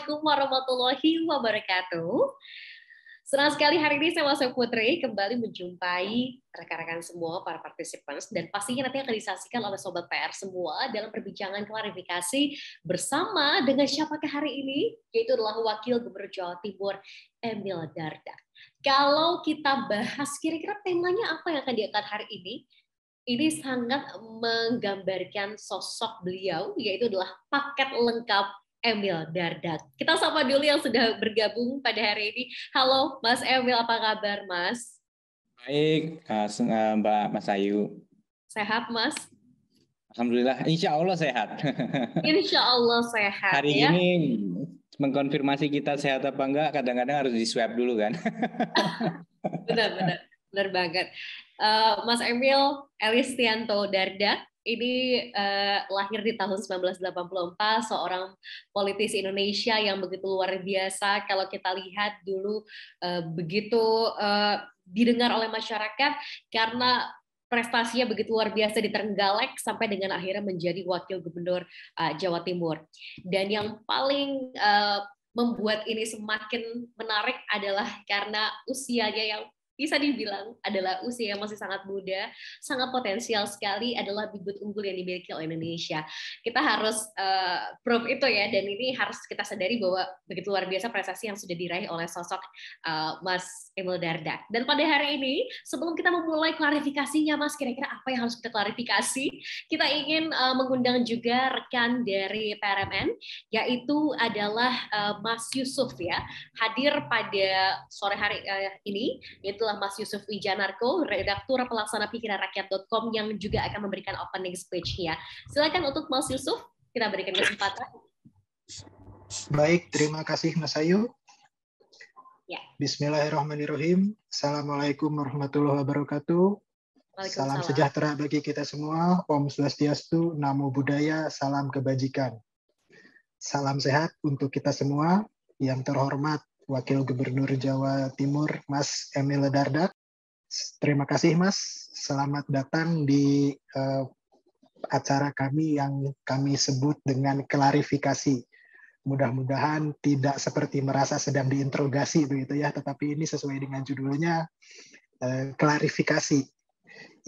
Assalamualaikum warahmatullahi wabarakatuh. Senang sekali hari ini saya Mas Putri kembali menjumpai rekan-rekan semua, para participants, dan pastinya nanti akan disaksikan oleh Sobat PR semua dalam perbincangan klarifikasi bersama dengan siapakah hari ini, yaitu adalah Wakil Gubernur Jawa Timur, Emil Dardak. Kalau kita bahas kira-kira temanya apa yang akan diangkat hari ini sangat menggambarkan sosok beliau, yaitu adalah paket lengkap Emil Dardak. Kita sapa dulu yang sudah bergabung pada hari ini. Halo Mas Emil, apa kabar Mas? Baik, Mbak Mas Ayu. Sehat Mas? Alhamdulillah, insya Allah sehat. Insya Allah sehat. Hari ya. ini mengkonfirmasi kita sehat apa enggak, kadang-kadang harus di swab dulu kan. Benar banget. Mas Emil Elistianto Dardak ini lahir di tahun 1984, seorang politisi Indonesia yang begitu luar biasa. Kalau kita lihat dulu begitu didengar oleh masyarakat karena prestasinya begitu luar biasa di Trenggalek sampai dengan akhirnya menjadi Wakil Gubernur Jawa Timur. Dan yang paling membuat ini semakin menarik adalah karena usianya yang bisa dibilang adalah usia yang masih sangat muda, sangat potensial sekali, adalah bibit unggul yang dimiliki oleh Indonesia. Kita harus proof itu ya, dan ini harus kita sadari bahwa begitu luar biasa prestasi yang sudah diraih oleh sosok Mas Emil Dardak. Dan pada hari ini, sebelum kita memulai klarifikasinya, Mas, kira-kira apa yang harus kita klarifikasi, kita ingin mengundang juga rekan dari PRMN, yaitu adalah Mas Yusuf ya, hadir pada sore hari ini, yaitu Mas Yusuf Wijanarko, redaktur pelaksana pikiranrakyat.com yang juga akan memberikan opening speech-nya. Silakan untuk Mas Yusuf, kita berikan kesempatan. Baik, terima kasih Mas Ayu. Ya. Bismillahirrahmanirrahim. Assalamualaikum warahmatullahi wabarakatuh. Salam sejahtera bagi kita semua. Om Swastiastu, Namo Buddhaya, salam kebajikan. Salam sehat untuk kita semua. Yang terhormat Wakil Gubernur Jawa Timur, Mas Emil Dardak. Terima kasih, Mas. Selamat datang di acara kami yang kami sebut dengan klarifikasi. Mudah-mudahan tidak seperti merasa sedang diinterogasi begitu ya, tetapi ini sesuai dengan judulnya klarifikasi.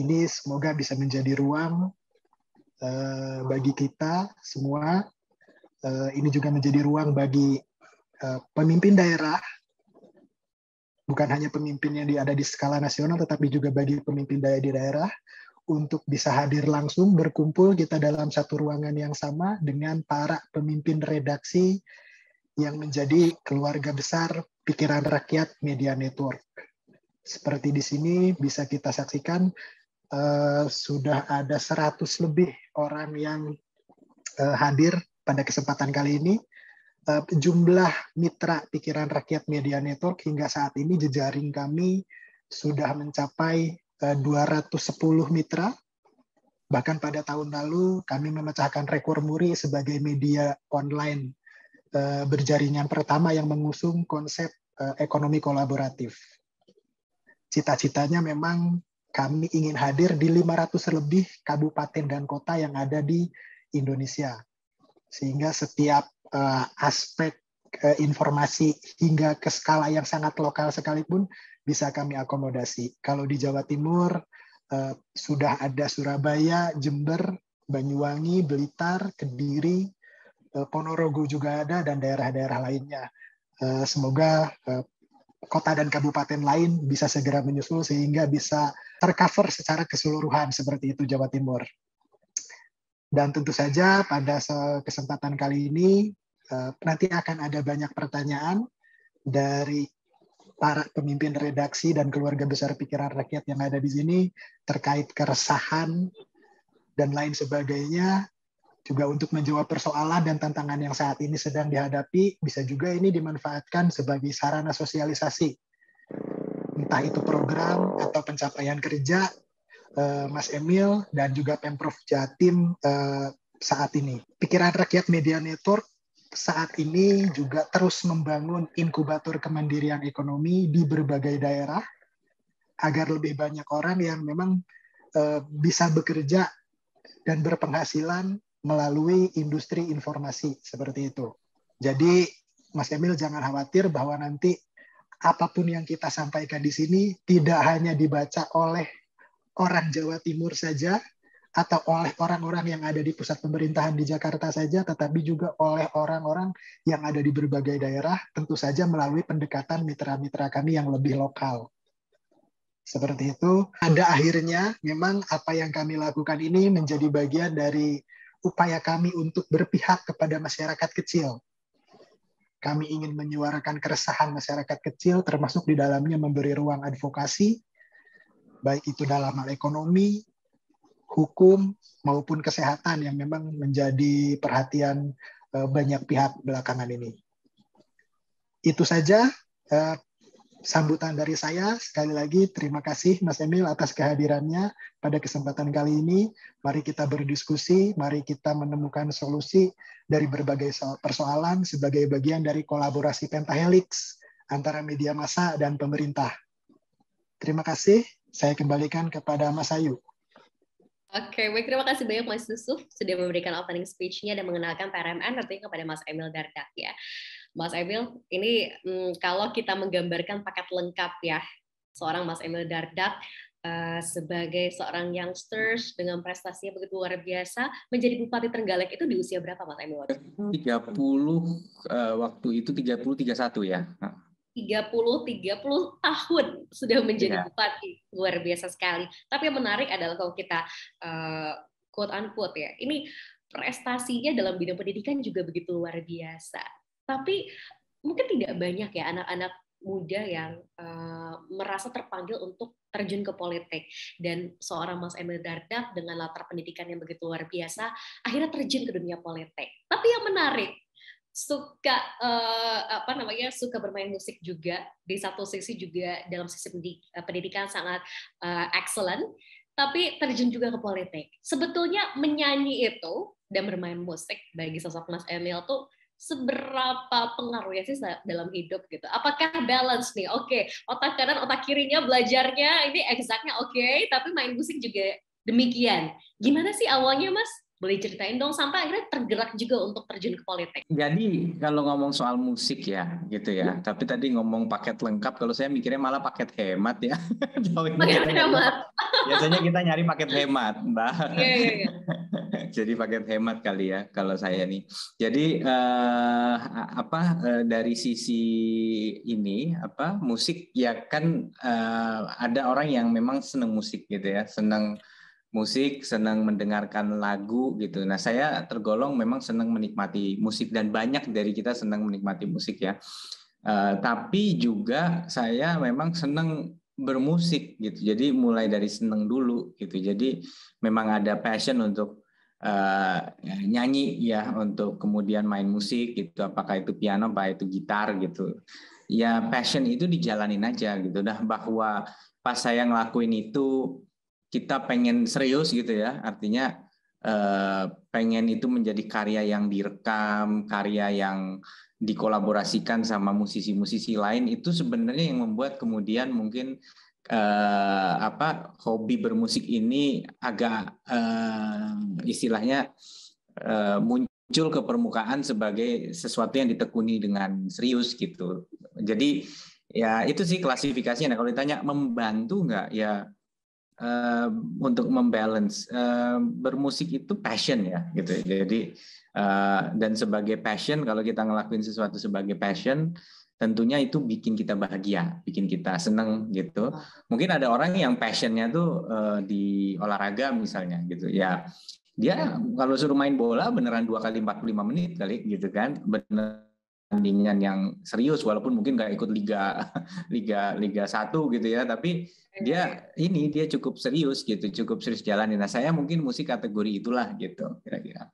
Ini semoga bisa menjadi ruang bagi kita semua. Ini juga menjadi ruang bagi pemimpin daerah, bukan hanya pemimpin yang ada di skala nasional, tetapi juga bagi pemimpin daerah di daerah, untuk bisa hadir langsung, berkumpul kita dalam satu ruangan yang sama dengan para pemimpin redaksi yang menjadi keluarga besar Pikiran Rakyat Media Network. Seperti di sini bisa kita saksikan, sudah ada 100 lebih orang yang hadir pada kesempatan kali ini. Jumlah mitra Pikiran Rakyat Media Network hingga saat ini jejaring kami sudah mencapai 210 mitra. Bahkan pada tahun lalu kami memecahkan rekor muri sebagai media online berjaringan pertama yang mengusung konsep ekonomi kolaboratif. Cita-citanya memang kami ingin hadir di 500 lebih kabupaten dan kota yang ada di Indonesia. Sehingga setiap aspek informasi hingga ke skala yang sangat lokal sekalipun bisa kami akomodasi. Kalau di Jawa Timur sudah ada Surabaya, Jember, Banyuwangi, Blitar, Kediri, Ponorogo juga ada, dan daerah-daerah lainnya. Semoga kota dan kabupaten lain bisa segera menyusul sehingga bisa tercover secara keseluruhan seperti itu Jawa Timur. Dan tentu saja pada kesempatan kali ini nanti akan ada banyak pertanyaan dari para pemimpin redaksi dan keluarga besar Pikiran Rakyat yang ada di sini terkait keresahan dan lain sebagainya. Juga untuk menjawab persoalan dan tantangan yang saat ini sedang dihadapi, bisa juga ini dimanfaatkan sebagai sarana sosialisasi. Entah itu program atau pencapaian kerja Mas Emil dan juga Pemprov Jatim saat ini. Pikiran Rakyat Media Network saat ini juga terus membangun inkubator kemandirian ekonomi di berbagai daerah agar lebih banyak orang yang memang bisa bekerja dan berpenghasilan melalui industri informasi seperti itu. Jadi Mas Emil jangan khawatir bahwa nanti apapun yang kita sampaikan di sini tidak hanya dibaca oleh orang Jawa Timur saja atau oleh orang-orang yang ada di pusat pemerintahan di Jakarta saja, tetapi juga oleh orang-orang yang ada di berbagai daerah, tentu saja melalui pendekatan mitra-mitra kami yang lebih lokal. Seperti itu, pada akhirnya memang apa yang kami lakukan ini menjadi bagian dari upaya kami untuk berpihak kepada masyarakat kecil. Kami ingin menyuarakan keresahan masyarakat kecil, termasuk di dalamnya memberi ruang advokasi, baik itu dalam hal ekonomi, hukum, maupun kesehatan yang memang menjadi perhatian banyak pihak belakangan ini. Itu saja sambutan dari saya. Sekali lagi terima kasih Mas Emil atas kehadirannya pada kesempatan kali ini. Mari kita berdiskusi, mari kita menemukan solusi dari berbagai persoalan sebagai bagian dari kolaborasi pentahelix antara media massa dan pemerintah. Terima kasih. Saya kembalikan kepada Mas Ayu. Oke, baik, terima kasih banyak Mas Yusuf sudah memberikan opening speech-nya dan mengenalkan PRMN nantinya kepada Mas Emil Dardak ya. Mas Emil, ini kalau kita menggambarkan paket lengkap ya, seorang Mas Emil Dardak sebagai seorang youngsters dengan prestasinya begitu luar biasa, menjadi Bupati Trenggalek itu di usia berapa Mas Emil? 30, waktu itu 30-31 ya. 30 tahun sudah menjadi bupati, luar biasa sekali. Tapi yang menarik adalah kalau kita quote unquote ya, ini prestasinya dalam bidang pendidikan juga begitu luar biasa. Tapi mungkin tidak banyak ya anak-anak muda yang merasa terpanggil untuk terjun ke politik, dan seorang Mas Emil Dardak dengan latar pendidikan yang begitu luar biasa akhirnya terjun ke dunia politik. Tapi yang menarik, suka suka bermain musik juga, di satu sisi juga dalam sisi pendidikan sangat excellent, tapi terjun juga ke politik. Sebetulnya menyanyi itu dan bermain musik bagi sosok Mas Emil tuh seberapa pengaruhnya sih dalam hidup gitu? Apakah balance nih? Oke, otak kanan otak kirinya belajarnya ini exactnya oke, tapi main musik juga demikian. Gimana sih awalnya Mas? Boleh ceritain dong, sampai akhirnya tergerak juga untuk terjun ke politik. Jadi kalau ngomong soal musik ya gitu ya, tapi tadi ngomong paket lengkap, kalau saya mikirnya malah paket hemat ya. Paket hemat. Biasanya kita nyari paket hemat, Mbak. Iya. Jadi paket hemat kali ya kalau saya nih. Jadi dari sisi ini musik ya kan, ada orang yang memang senang musik gitu ya, senang musik, senang mendengarkan lagu gitu. Nah, saya tergolong memang senang menikmati musik dan banyak dari kita senang menikmati musik ya. Tapi juga saya memang senang bermusik gitu. Jadi mulai dari senang dulu gitu. Jadi memang ada passion untuk nyanyi ya, untuk kemudian main musik gitu. Apakah itu piano, apakah itu gitar gitu. Ya passion itu dijalanin aja gitu. Nah, bahwa pas saya ngelakuin itu kita pengen serius gitu ya, artinya pengen itu menjadi karya yang direkam, karya yang dikolaborasikan sama musisi-musisi lain, itu sebenarnya yang membuat kemudian mungkin hobi bermusik ini agak istilahnya muncul ke permukaan sebagai sesuatu yang ditekuni dengan serius gitu. Jadi ya itu sih klasifikasinya. Nah, kalau ditanya membantu nggak ya, untuk membalance, bermusik itu passion ya gitu. Jadi dan sebagai passion, kalau kita ngelakuin sesuatu sebagai passion, tentunya itu bikin kita bahagia, bikin kita seneng gitu. Mungkin ada orang yang passionnya tuh di olahraga misalnya gitu ya, dia kalau suruh main bola beneran 2 kali 45 menit kali gitu kan, bener pertandingan yang serius, walaupun mungkin nggak ikut Liga 1 gitu ya, tapi dia cukup serius gitu, cukup serius jalanin. Nah, saya mungkin musik kategori itulah gitu kira-kira.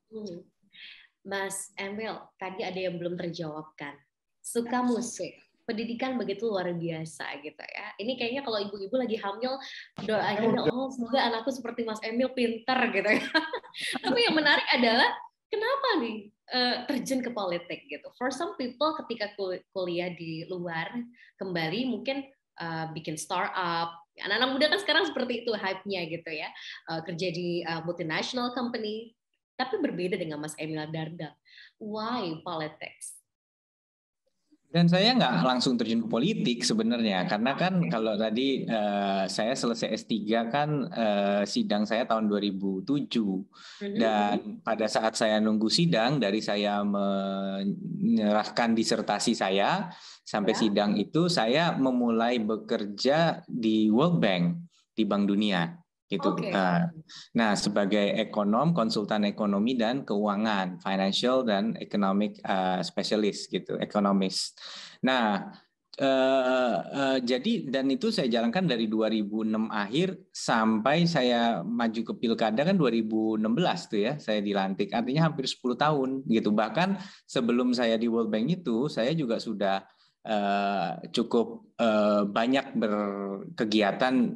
Mas Emil, tadi ada yang belum terjawabkan. Suka musik, pendidikan begitu luar biasa gitu ya. Ini kayaknya kalau ibu-ibu lagi hamil, doain semoga anakku seperti Mas Emil pintar gitu ya. Tapi yang menarik adalah kenapa nih terjun ke politik gitu? For some people ketika kuliah di luar kembali mungkin bikin startup. Anak-anak muda kan sekarang seperti itu hype-nya gitu ya. Kerja di multinational company. Tapi berbeda dengan Mas Emil Dardak. Why politics? Dan saya nggak langsung terjun ke politik sebenarnya, karena kan kalau tadi saya selesai S3 kan sidang saya tahun 2007. Dan pada saat saya nunggu sidang, dari saya menyerahkan disertasi saya sampai sidang itu, saya memulai bekerja di World Bank, di Bank Dunia. Gitu. Nah, sebagai konsultan ekonomi dan keuangan, financial dan economic specialist gitu, ekonomis. Nah, jadi dan itu saya jalankan dari 2006 akhir sampai saya maju ke pilkada kan 2016 tuh ya, saya dilantik. Artinya hampir 10 tahun gitu. Bahkan sebelum saya di World Bank itu, saya juga sudah cukup banyak berkegiatan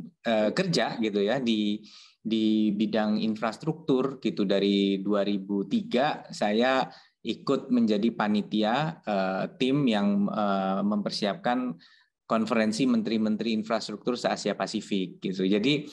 kerja gitu ya di bidang infrastruktur gitu. Dari 2003 saya ikut menjadi panitia tim yang mempersiapkan konferensi menteri-menteri infrastruktur se-Asia Pasifik gitu. Jadi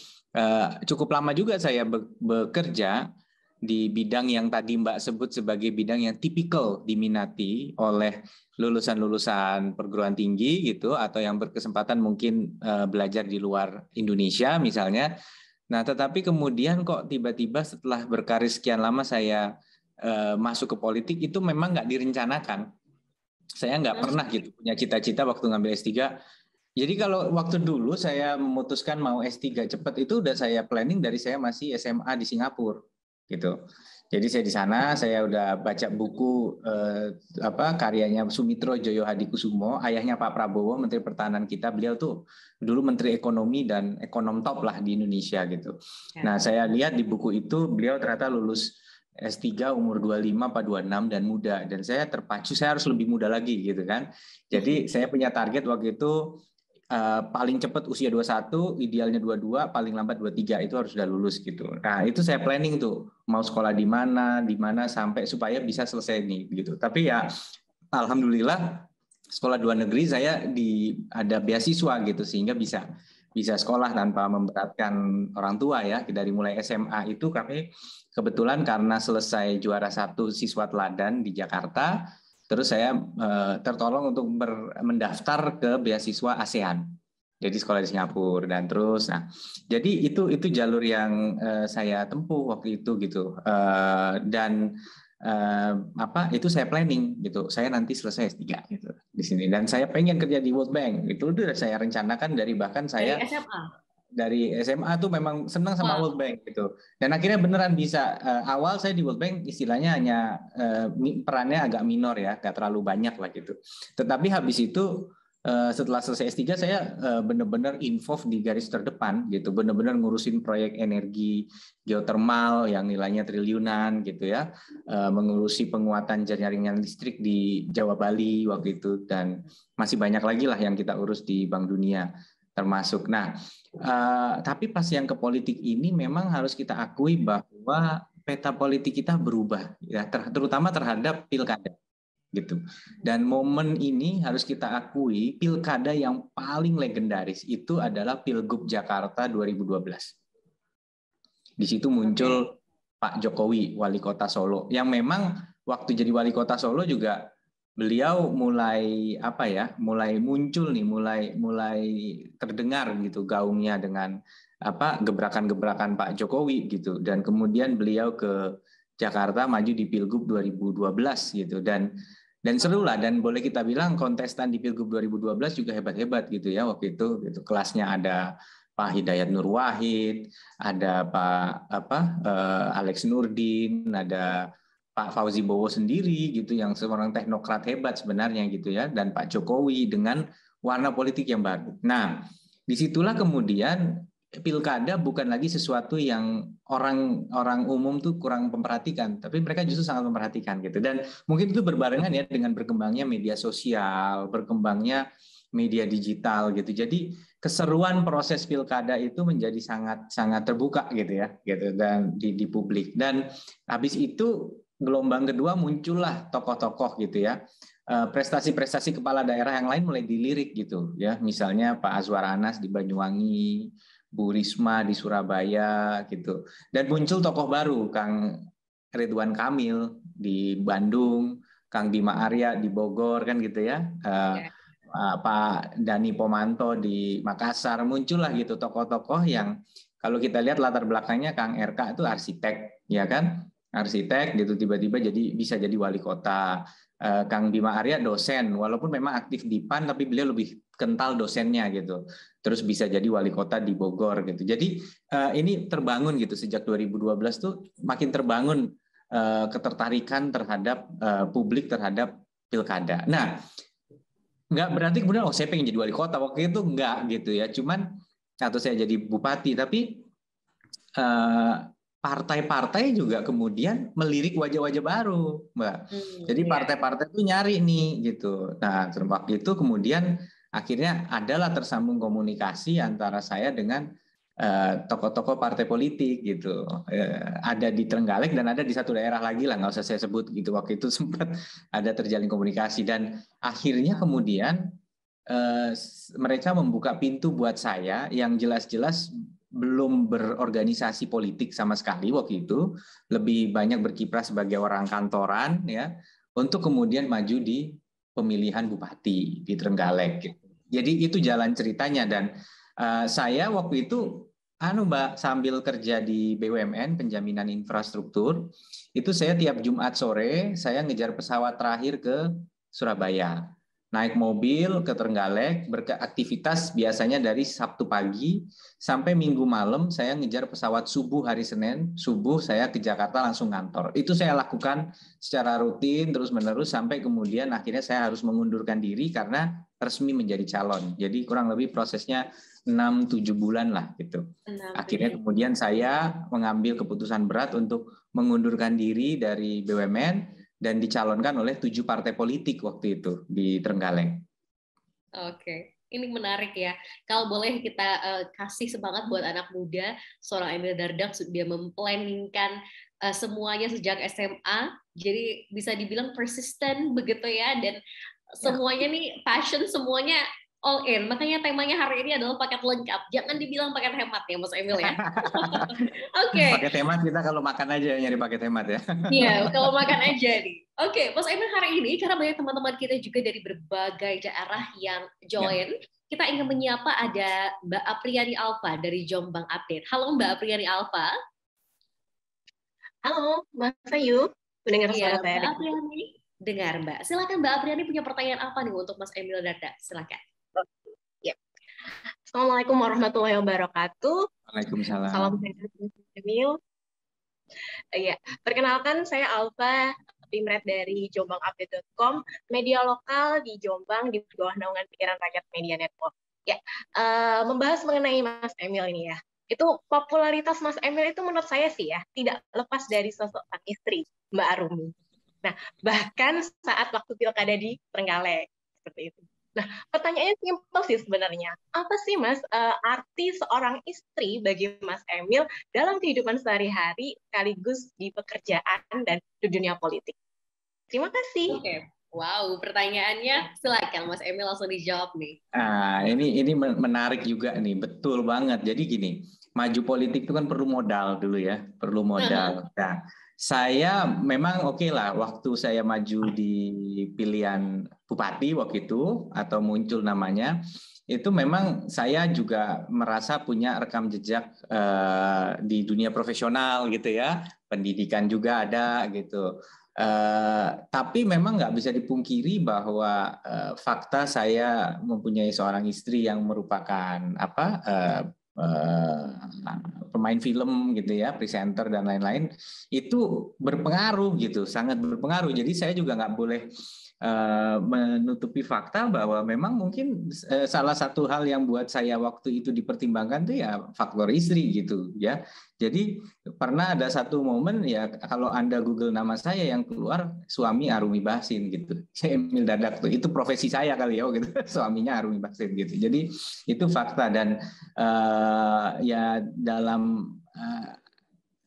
cukup lama juga saya bekerja di bidang yang tadi Mbak sebut sebagai bidang yang tipikal diminati oleh lulusan-lulusan perguruan tinggi gitu, atau yang berkesempatan mungkin belajar di luar Indonesia misalnya. Nah, tetapi kemudian kok tiba-tiba setelah berkarir sekian lama saya masuk ke politik, itu memang nggak direncanakan. Saya nggak pernah gitu punya cita-cita waktu ngambil S3. Jadi kalau waktu dulu saya memutuskan mau S3 cepat, itu udah saya planning dari saya masih SMA di Singapura gitu. Jadi saya di sana, saya udah baca buku karyanya Sumitro Joyo Hadikusumo, ayahnya Pak Prabowo, Menteri Pertahanan kita. Beliau tuh dulu Menteri Ekonomi dan ekonom top lah di Indonesia gitu. Nah, saya lihat di buku itu beliau ternyata lulus S3 umur 25 apa 26 dan muda, dan saya terpacu saya harus lebih muda lagi gitu kan. Jadi saya punya target waktu itu paling cepat usia 21, idealnya 22, paling lambat 23 itu harus sudah lulus gitu. Nah, itu saya planning tuh mau sekolah di mana sampai supaya bisa selesai nih gitu. Tapi ya alhamdulillah sekolah 2 negeri saya ada beasiswa gitu, sehingga bisa sekolah tanpa memberatkan orang tua ya. Dari mulai SMA itu kami kebetulan karena selesai juara 1 siswa teladan di Jakarta, terus saya tertolong untuk mendaftar ke beasiswa ASEAN. Jadi sekolah di Singapura dan terus. Nah, jadi itu jalur yang saya tempuh waktu itu gitu. Dan itu saya planning gitu. Saya nanti selesai S3 gitu di sini, dan saya pengen kerja di World Bank. Itu udah saya rencanakan dari bahkan saya dari SMA tuh memang senang sama World Bank gitu. Dan akhirnya beneran bisa. Awal saya di World Bank istilahnya hanya perannya agak minor ya, gak terlalu banyak lah gitu. Tetapi habis itu setelah selesai S3 saya benar-benar involved di garis terdepan gitu, benar-benar ngurusin proyek energi geotermal yang nilainya triliunan gitu ya, mengurusi penguatan jaringan listrik di Jawa Bali waktu itu, dan masih banyak lagi lah yang kita urus di Bank Dunia termasuk. Nah, tapi pas yang ke politik ini memang harus kita akui bahwa peta politik kita berubah ya, terutama terhadap pilkada gitu. Dan momen ini harus kita akui, pilkada yang paling legendaris itu adalah Pilgub Jakarta 2012. Di situ muncul Pak Jokowi, wali kota Solo, yang memang waktu jadi wali kota Solo juga beliau mulai muncul nih, mulai terdengar gitu gaungnya dengan gebrakan-gebrakan Pak Jokowi gitu. Dan kemudian beliau ke Jakarta maju di Pilgub 2012 gitu, dan seru lah. Dan boleh kita bilang kontestan di Pilgub 2012 juga hebat-hebat gitu ya waktu itu gitu. Kelasnya ada Pak Hidayat Nur Wahid, ada Pak Alex Nurdin, ada Pak Fauzi Bowo sendiri gitu, yang seorang teknokrat hebat sebenarnya gitu ya, dan Pak Jokowi dengan warna politik yang baru. Nah, disitulah kemudian pilkada bukan lagi sesuatu yang orang umum tuh kurang memperhatikan, tapi mereka justru sangat memperhatikan gitu. Dan mungkin itu berbarengan ya dengan berkembangnya media sosial, berkembangnya media digital gitu. Jadi keseruan proses pilkada itu menjadi sangat terbuka gitu ya, gitu, dan di publik. Dan habis itu gelombang kedua muncullah tokoh-tokoh gitu ya. Prestasi-prestasi kepala daerah yang lain mulai dilirik gitu ya. Misalnya Pak Azwar Anas di Banyuwangi, Bu Risma di Surabaya gitu. Dan muncul tokoh baru, Kang Ridwan Kamil di Bandung, Kang Bima Arya di Bogor kan gitu ya. Pak Dani Pomanto di Makassar, muncullah gitu tokoh-tokoh yang kalau kita lihat latar belakangnya Kang RK itu arsitek, ya kan? Arsitek gitu tiba-tiba bisa jadi wali kota. Kang Bima Arya dosen, walaupun memang aktif di PAN tapi beliau lebih kental dosennya gitu. Terus bisa jadi wali kota di Bogor gitu. Jadi ini terbangun gitu sejak 2012 tuh makin terbangun ketertarikan terhadap publik terhadap pilkada. Nah, nggak berarti kemudian saya pengen jadi wali kota waktu itu nggak gitu ya. Cuman atau saya jadi bupati, tapi partai-partai juga kemudian melirik wajah-wajah baru, Mbak. Jadi partai-partai itu nyari nih gitu. Nah, waktu itu kemudian akhirnya adalah tersambung komunikasi antara saya dengan tokoh-tokoh partai politik gitu. Ada di Trenggalek dan ada di satu daerah lagi lah, nggak usah saya sebut gitu. Waktu itu sempat ada terjalin komunikasi dan akhirnya kemudian mereka membuka pintu buat saya yang jelas-jelas belum berorganisasi politik sama sekali waktu itu, lebih banyak berkiprah sebagai orang kantoran ya, untuk kemudian maju di pemilihan bupati di Trenggalek. Jadi itu jalan ceritanya dan saya waktu itu Mbak sambil kerja di BUMN penjaminan infrastruktur, itu saya tiap Jumat sore saya ngejar pesawat terakhir ke Surabaya. Naik mobil ke Trenggalek, beraktivitas biasanya dari Sabtu pagi sampai Minggu malam saya ngejar pesawat subuh hari Senin, subuh saya ke Jakarta langsung kantor. Itu saya lakukan secara rutin terus-menerus sampai kemudian akhirnya saya harus mengundurkan diri karena resmi menjadi calon. Jadi kurang lebih prosesnya 6-7 bulan lah gitu. Akhirnya kemudian saya mengambil keputusan berat untuk mengundurkan diri dari BUMN dan dicalonkan oleh 7 partai politik waktu itu di Trenggalek. Oke, ini menarik ya. Kalau boleh kita kasih semangat buat anak muda, seorang Emil Dardak dia memplanningkan semuanya sejak SMA, jadi bisa dibilang persisten begitu ya, dan semuanya nih passion, semuanya all in. Makanya temanya hari ini adalah paket lengkap. Jangan dibilang paket hemat ya, Mas Emil ya. Oke. Paket hemat kita kalau makan aja nyari paket hemat ya. Iya, kalau makan aja nih. Oke, Mas Emil hari ini karena banyak teman-teman kita juga dari berbagai daerah yang join, kita ingin menyapa ada Mbak Apriani Alfa dari Jombang Update. Halo Mbak Apriani Alfa. Halo, Mbak Sayu. Mendengar suara saya? Mbak Apriani. Dengar Mbak. Silakan Mbak Apriani punya pertanyaan apa nih untuk Mas Emil Dardak? Silakan. Ya. Assalamualaikum warahmatullahi wabarakatuh. Waalaikumsalam. Salam sehat Mas Emil. Ya, perkenalkan saya Alfa, Pimret dari jombangupdate.com, media lokal di Jombang di bawah naungan Pikiran Rakyat Media Network. Ya, membahas mengenai Mas Emil ini ya. Itu popularitas Mas Emil itu menurut saya sih ya tidak lepas dari sosok sang istri Mbak Arumi. Nah, bahkan saat waktu pilkada di Trenggalek seperti itu. Nah, pertanyaannya simpel sih sebenarnya. Apa sih Mas arti seorang istri bagi Mas Emil dalam kehidupan sehari-hari sekaligus di pekerjaan dan di dunia politik? Terima kasih. Oke. Wow, pertanyaannya silakan Mas Emil langsung dijawab nih. Ini menarik juga nih, betul banget. Jadi gini, maju politik itu kan perlu modal dulu ya, perlu modal. Nah, saya memang oke lah waktu saya maju di pilihan bupati waktu itu atau muncul namanya, itu memang saya juga merasa punya rekam jejak di dunia profesional gitu ya, pendidikan juga ada gitu. Tapi memang nggak bisa dipungkiri bahwa fakta saya mempunyai seorang istri yang merupakan pemain film gitu ya, presenter dan lain-lain, itu berpengaruh gitu, sangat berpengaruh. Jadi saya juga nggak boleh menutupi fakta bahwa memang mungkin salah satu hal yang buat saya waktu itu dipertimbangkan tuh ya faktor istri gitu ya. Jadi pernah ada satu momen ya, kalau Anda Google nama saya yang keluar suami Arumi Bachsin gitu. Saya Emil Dardak tuh, itu profesi saya kali ya gitu. Suaminya Arumi Bachsin gitu. Jadi itu fakta dan ya dalam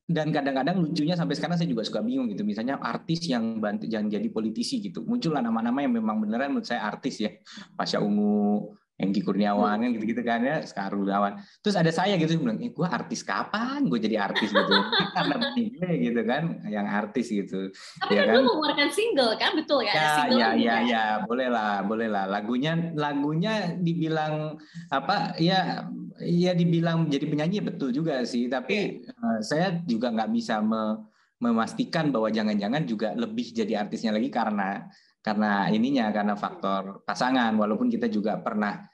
dan kadang-kadang lucunya sampai sekarang saya juga suka bingung gitu. Misalnya artis yang jadi politisi gitu. Muncullah nama-nama yang memang beneran menurut saya artis ya. Pasha Ungu, Hengky Kurniawan kan gitu-gitu kan ya, Sekar Gunawan. Terus ada saya gitu bilang, gue artis kapan gue jadi artis gitu. Karena gue gitu kan yang artis gitu. Tapi Ya kan kan? lu mengeluarkan single kan, betul ya? Ada single Ya, boleh lah. Lagunya dibilang apa? Ya dibilang jadi penyanyi betul juga sih. Tapi saya juga nggak bisa memastikan bahwa jangan-jangan juga lebih jadi artisnya lagi karena karena faktor pasangan. Walaupun kita juga pernah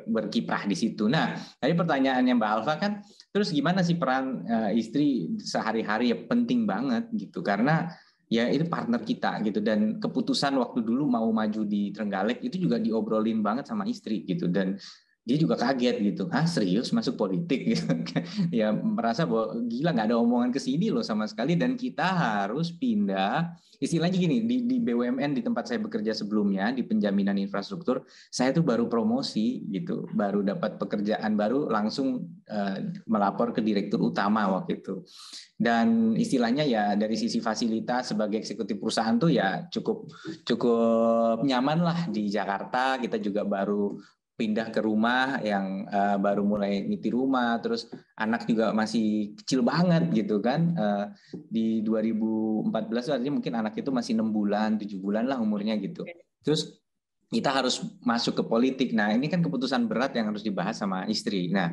berkiprah di situ. Nah, tadi pertanyaannya Mbak Alfa kan, terus gimana sih peran istri sehari-hari? Ya penting banget gitu karena ya itu partner kita gitu, dan keputusan waktu dulu mau maju di Trenggalek itu juga diobrolin banget sama istri gitu, dan dia juga kaget gitu, serius masuk politik gitu. Ya merasa bahwa gila, nggak ada omongan ke sini loh sama sekali, dan kita harus pindah. Istilahnya gini, di BUMN di tempat saya bekerja sebelumnya di penjaminan infrastruktur, saya tuh baru promosi gitu, baru dapat pekerjaan baru, langsung melapor ke direktur utama waktu itu. Dan istilahnya ya dari sisi fasilitas sebagai eksekutif perusahaan tuh ya cukup nyaman lah di Jakarta. Kita juga baru pindah ke rumah yang baru mulai niti rumah, terus anak juga masih kecil banget gitu kan. Di 2014 artinya mungkin anak itu masih 6 bulan, 7 bulan lah umurnya gitu. Terus kita harus masuk ke politik. Nah, ini kan keputusan berat yang harus dibahas sama istri. Nah,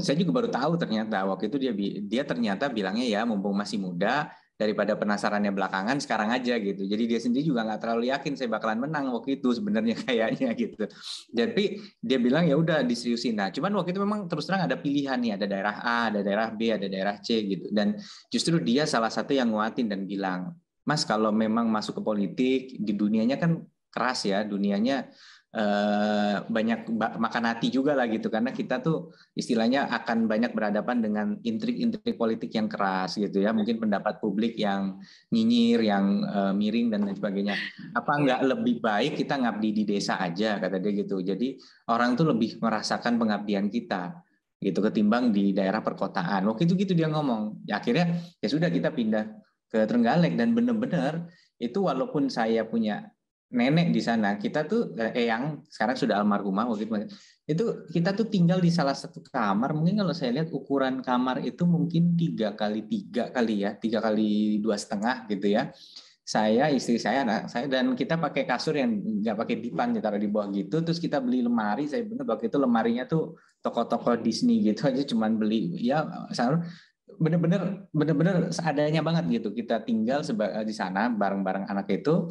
saya juga baru tahu ternyata waktu itu dia ternyata bilangnya ya mumpung masih muda, daripada penasarannya belakangan sekarang aja gitu. Jadi dia sendiri juga nggak terlalu yakin saya bakalan menang waktu itu sebenarnya kayaknya gitu. Jadi dia bilang ya udah diseriusin. Nah, cuman waktu itu memang terus terang ada pilihan nih, ada daerah A, ada daerah B, ada daerah C gitu. Dan justru dia salah satu yang nguatin dan bilang, Mas kalau memang masuk ke politik di dunianya kan keras ya, dunianya banyak makan hati juga lah gitu, karena kita tuh istilahnya akan banyak berhadapan dengan intrik-intrik politik yang keras gitu ya, mungkin pendapat publik yang nyinyir, yang miring dan lain sebagainya. Apa nggak lebih baik kita ngabdi di desa aja, kata dia gitu. Jadi orang tuh lebih merasakan pengabdian kita gitu ketimbang di daerah perkotaan. Waktu itu gitu dia ngomong. Ya akhirnya ya sudah kita pindah ke Trenggalek, dan benar-benar itu walaupun saya punya nenek di sana, kita tuh yang sekarang sudah almarhumah waktu itu kita tuh tinggal di salah satu kamar. Mungkin kalau saya lihat ukuran kamar itu mungkin 3x3 kali ya, 3x2,5 gitu ya. Saya, istri saya, anak saya, dan kita pakai kasur yang nggak pakai dipan, ditaruh di bawah gitu. Terus kita beli lemari. Saya bener waktu itu lemarinya tuh toko-toko Disney gitu aja, cuman beli ya bener-bener seadanya banget gitu. Kita tinggal di sana bareng-bareng anak itu.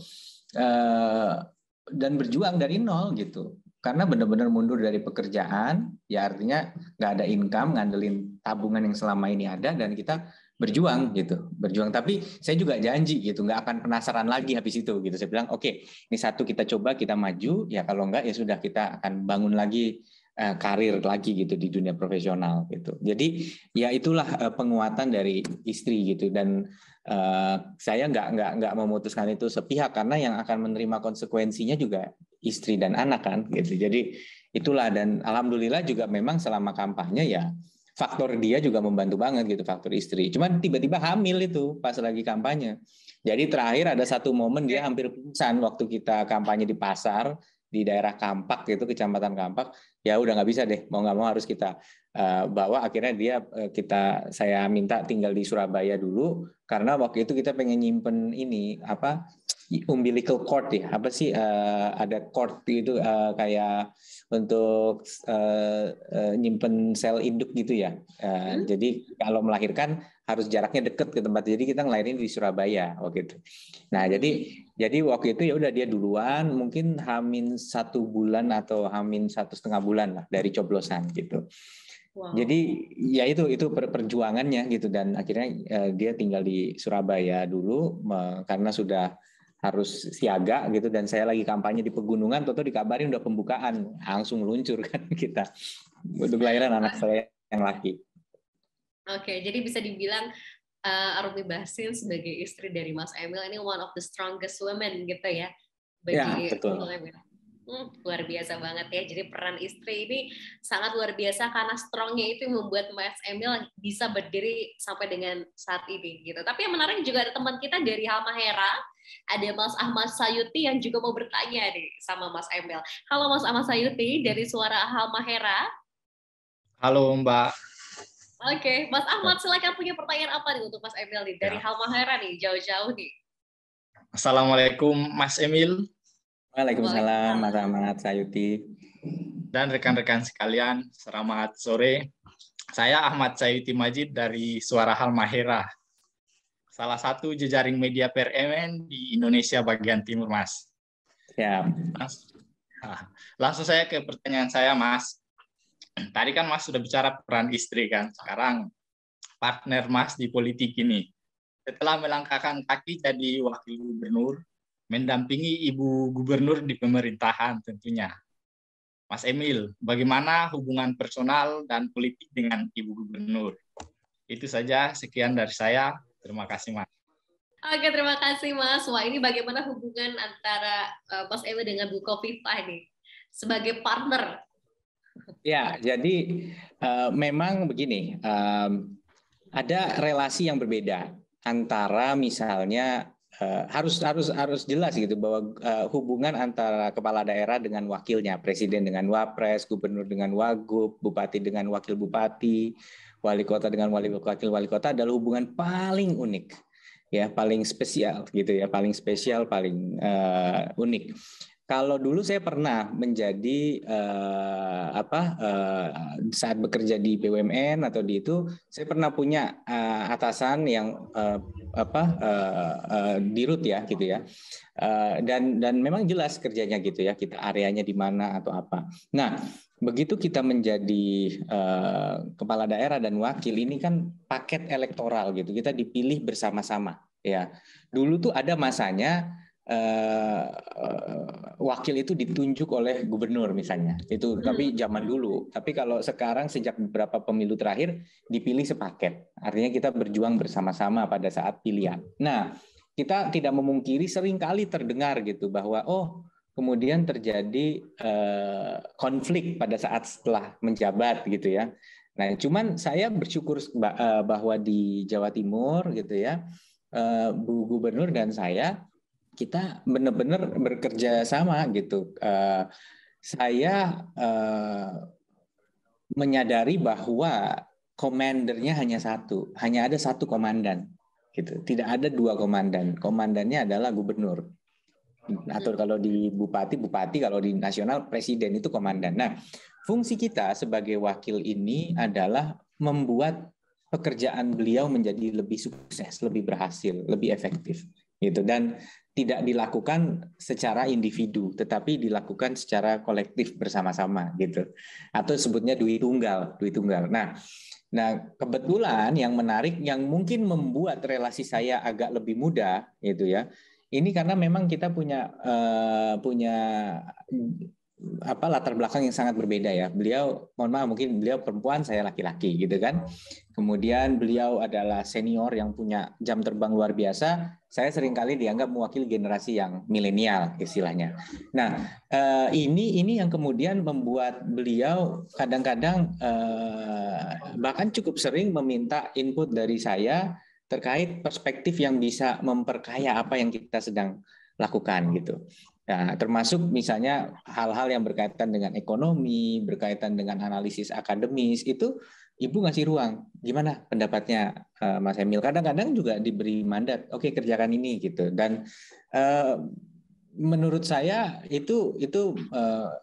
Dan berjuang dari nol gitu, karena benar-benar mundur dari pekerjaan, ya artinya nggak ada income, ngandelin tabungan yang selama ini ada, dan kita berjuang. Tapi saya juga janji gitu, nggak akan penasaran lagi habis itu gitu. Saya bilang oke, ini satu kita coba, kita maju, ya kalau nggak ya sudah kita akan bangun lagi karir lagi gitu di dunia profesional gitu. Jadi ya itulah penguatan dari istri gitu, dan saya nggak memutuskan itu sepihak, karena yang akan menerima konsekuensinya juga istri dan anak kan gitu. Jadi itulah, dan alhamdulillah juga memang selama kampanye ya faktor dia juga membantu banget gitu, faktor istri. Cuman tiba-tiba hamil itu pas lagi kampanye. Jadi terakhir ada satu momen dia hampir pingsan waktu kita kampanye di pasar di daerah Kampak gitu, Kecamatan Kampak. Ya udah nggak bisa deh, mau nggak mau harus kita bawa. Akhirnya saya minta tinggal di Surabaya dulu, karena waktu itu kita pengen nyimpen ini umbilical cord ya, ada cord itu kayak untuk nyimpen sel induk gitu ya. Jadi kalau melahirkan harus jaraknya deket ke tempat, jadi kita ngelahirin di Surabaya waktu itu. Nah jadi waktu itu ya udah dia duluan, mungkin H-1 bulan atau H-1,5 bulan lah dari coblosan gitu. Wow. Jadi ya itu perjuangannya gitu, dan akhirnya dia tinggal di Surabaya dulu karena sudah harus siaga gitu, dan saya lagi kampanye di pegunungan, toto dikabarin udah pembukaan, langsung meluncur kan kita untuk lahiran anak saya yang laki. Oke, jadi bisa dibilang Arumi Basin sebagai istri dari Mas Emil ini one of the strongest women gitu ya bagi betul. Emil. Luar biasa banget ya. Jadi peran istri ini sangat luar biasa karena strongnya itu yang membuat Mas Emil bisa berdiri sampai dengan saat ini gitu. Tapi yang menarik juga ada teman kita dari Halmahera, ada Mas Ahmad Sayuti yang juga mau bertanya nih sama Mas Emil. Halo Mas Ahmad Sayuti dari Suara Halmahera. Halo Mbak. Oke, Mas Ahmad silakan, punya pertanyaan apa nih untuk Mas Emil nih dari Halmahera nih, jauh-jauh nih. Assalamualaikum Mas Emil. Waalaikumsalam Mas Ahmad Sayuti. Dan rekan-rekan sekalian, selamat sore. Saya Ahmad Sayuti Majid dari Suara Halmahera, salah satu jejaring media PRMN di Indonesia bagian timur, Mas. Ya. Langsung saya ke pertanyaan saya, Mas. Tadi kan Mas sudah bicara peran istri kan, sekarang partner Mas di politik ini. Setelah melangkahkan kaki jadi wakil gubernur, mendampingi Ibu Gubernur di pemerintahan tentunya. Mas Emil, bagaimana hubungan personal dan politik dengan Ibu Gubernur? Itu saja, sekian dari saya. Terima kasih, Mas. Oke, terima kasih, Mas. Wah, ini bagaimana hubungan antara Mas Emil dengan Bu Khofifah nih sebagai partner? Ya, jadi memang begini, ada relasi yang berbeda antara misalnya harus jelas gitu bahwa hubungan antara kepala daerah dengan wakilnya, presiden dengan wapres, gubernur dengan wagub, bupati dengan wakil bupati, wali kota dengan wakil wali kota adalah hubungan paling unik, ya, paling spesial gitu ya, paling spesial, paling unik. Kalau dulu saya pernah menjadi saat bekerja di BUMN atau di itu, saya pernah punya atasan yang dirut ya gitu ya, dan memang jelas kerjanya gitu ya, kita areanya di mana atau apa. Nah, begitu kita menjadi kepala daerah dan wakil, ini kan paket elektoral gitu, kita dipilih bersama-sama ya. Dulu tuh ada masanya wakil itu ditunjuk oleh gubernur misalnya, itu tapi zaman dulu. Tapi kalau sekarang sejak beberapa pemilu terakhir dipilih sepaket, artinya kita berjuang bersama-sama pada saat pilihan. Nah, kita tidak memungkiri seringkali terdengar gitu bahwa kemudian terjadi konflik pada saat setelah menjabat gitu ya. Nah, cuman saya bersyukur bahwa di Jawa Timur gitu ya, Bu Gubernur dan saya, kita benar-benar bekerja sama gitu. Saya menyadari bahwa komandernya hanya satu, hanya ada satu komandan, gitu. Tidak ada dua komandan. Komandannya adalah gubernur. Atau kalau di bupati, kalau di nasional presiden itu komandan. Nah, fungsi kita sebagai wakil ini adalah membuat pekerjaan beliau menjadi lebih sukses, lebih berhasil, lebih efektif, gitu. Dan tidak dilakukan secara individu, tetapi dilakukan secara kolektif bersama-sama gitu. Atau sebutnya duit tunggal. Nah, kebetulan yang menarik, yang mungkin membuat relasi saya agak lebih mudah gitu ya. Ini karena memang kita punya latar belakang yang sangat berbeda ya. Beliau, mohon maaf, mungkin beliau perempuan, saya laki-laki gitu kan. Kemudian beliau adalah senior yang punya jam terbang luar biasa. Saya seringkali dianggap mewakili generasi yang milenial istilahnya. Nah, ini yang kemudian membuat beliau kadang-kadang bahkan cukup sering meminta input dari saya terkait perspektif yang bisa memperkaya apa yang kita sedang lakukan gitu. Nah, termasuk misalnya hal-hal yang berkaitan dengan ekonomi, berkaitan dengan analisis akademis, itu Ibu ngasih ruang. Gimana pendapatnya Mas Emil? Kadang-kadang juga diberi mandat, oke, kerjakan ini gitu. Dan menurut saya itu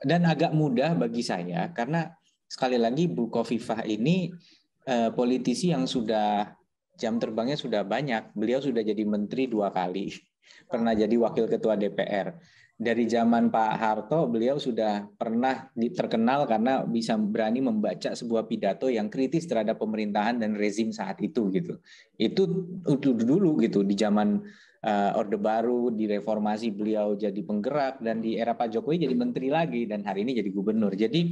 dan agak mudah bagi saya karena sekali lagi Bu Khofifah ini politisi yang sudah jam terbangnya sudah banyak. Beliau sudah jadi menteri 2 kali, pernah jadi wakil ketua DPR. Dari zaman Pak Harto, beliau sudah pernah terkenal karena bisa berani membaca sebuah pidato yang kritis terhadap pemerintahan dan rezim saat itu gitu. Itu dulu gitu, di zaman Orde Baru, di reformasi beliau jadi penggerak, dan di era Pak Jokowi jadi menteri lagi, dan hari ini jadi gubernur. Jadi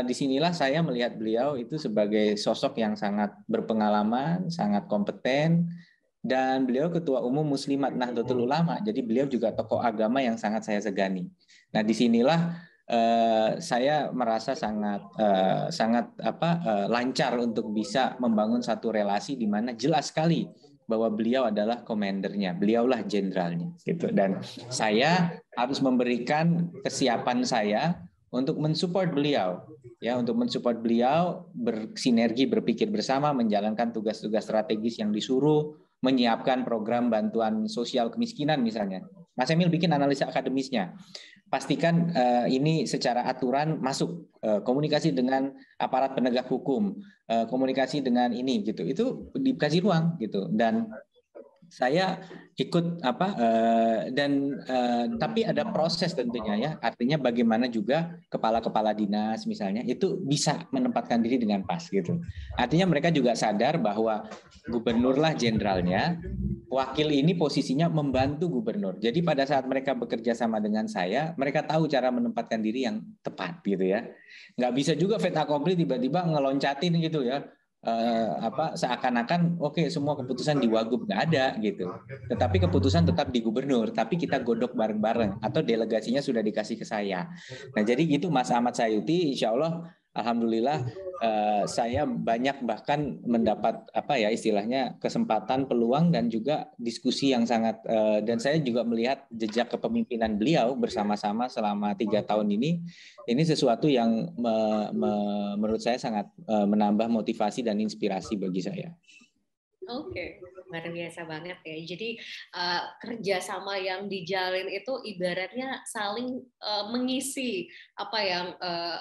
disinilah saya melihat beliau itu sebagai sosok yang sangat berpengalaman, sangat kompeten, dan beliau Ketua Umum Muslimat Nahdlatul Ulama. Jadi beliau juga tokoh agama yang sangat saya segani. Nah, disinilah saya merasa sangat lancar untuk bisa membangun satu relasi di mana jelas sekali bahwa beliau adalah komandernya, beliaulah jenderalnya, gitu. Dan saya harus memberikan kesiapan saya untuk mensupport beliau, ya, untuk mensupport beliau bersinergi, berpikir bersama, menjalankan tugas-tugas strategis yang disuruh, menyiapkan program bantuan sosial kemiskinan misalnya. Mas Emil bikin analisa akademisnya. Pastikan ini secara aturan masuk, komunikasi dengan aparat penegak hukum, komunikasi dengan ini gitu, itu dikasih ruang gitu. Dan saya ikut tapi ada proses tentunya, ya, artinya bagaimana juga kepala-kepala dinas misalnya itu bisa menempatkan diri dengan pas gitu. Artinya mereka juga sadar bahwa gubernurlah jenderalnya, wakil ini posisinya membantu gubernur. Jadi pada saat mereka bekerja sama dengan saya, mereka tahu cara menempatkan diri yang tepat gitu ya. Nggak bisa juga fait accompli tiba-tiba ngeloncatin gitu ya. Seakan-akan oke, semua keputusan di Wagub, nggak ada gitu. Tetapi keputusan tetap di gubernur, tapi kita godok bareng-bareng atau delegasinya sudah dikasih ke saya. Nah, jadi gitu Mas Ahmad Sayuti, insya Allah alhamdulillah saya banyak bahkan mendapat istilahnya kesempatan, peluang dan juga diskusi yang sangat dan saya juga melihat jejak kepemimpinan beliau bersama-sama selama 3 tahun ini sesuatu yang menurut saya sangat menambah motivasi dan inspirasi bagi saya. Oke, luar biasa banget ya. Jadi kerjasama yang dijalin itu ibaratnya saling mengisi apa yang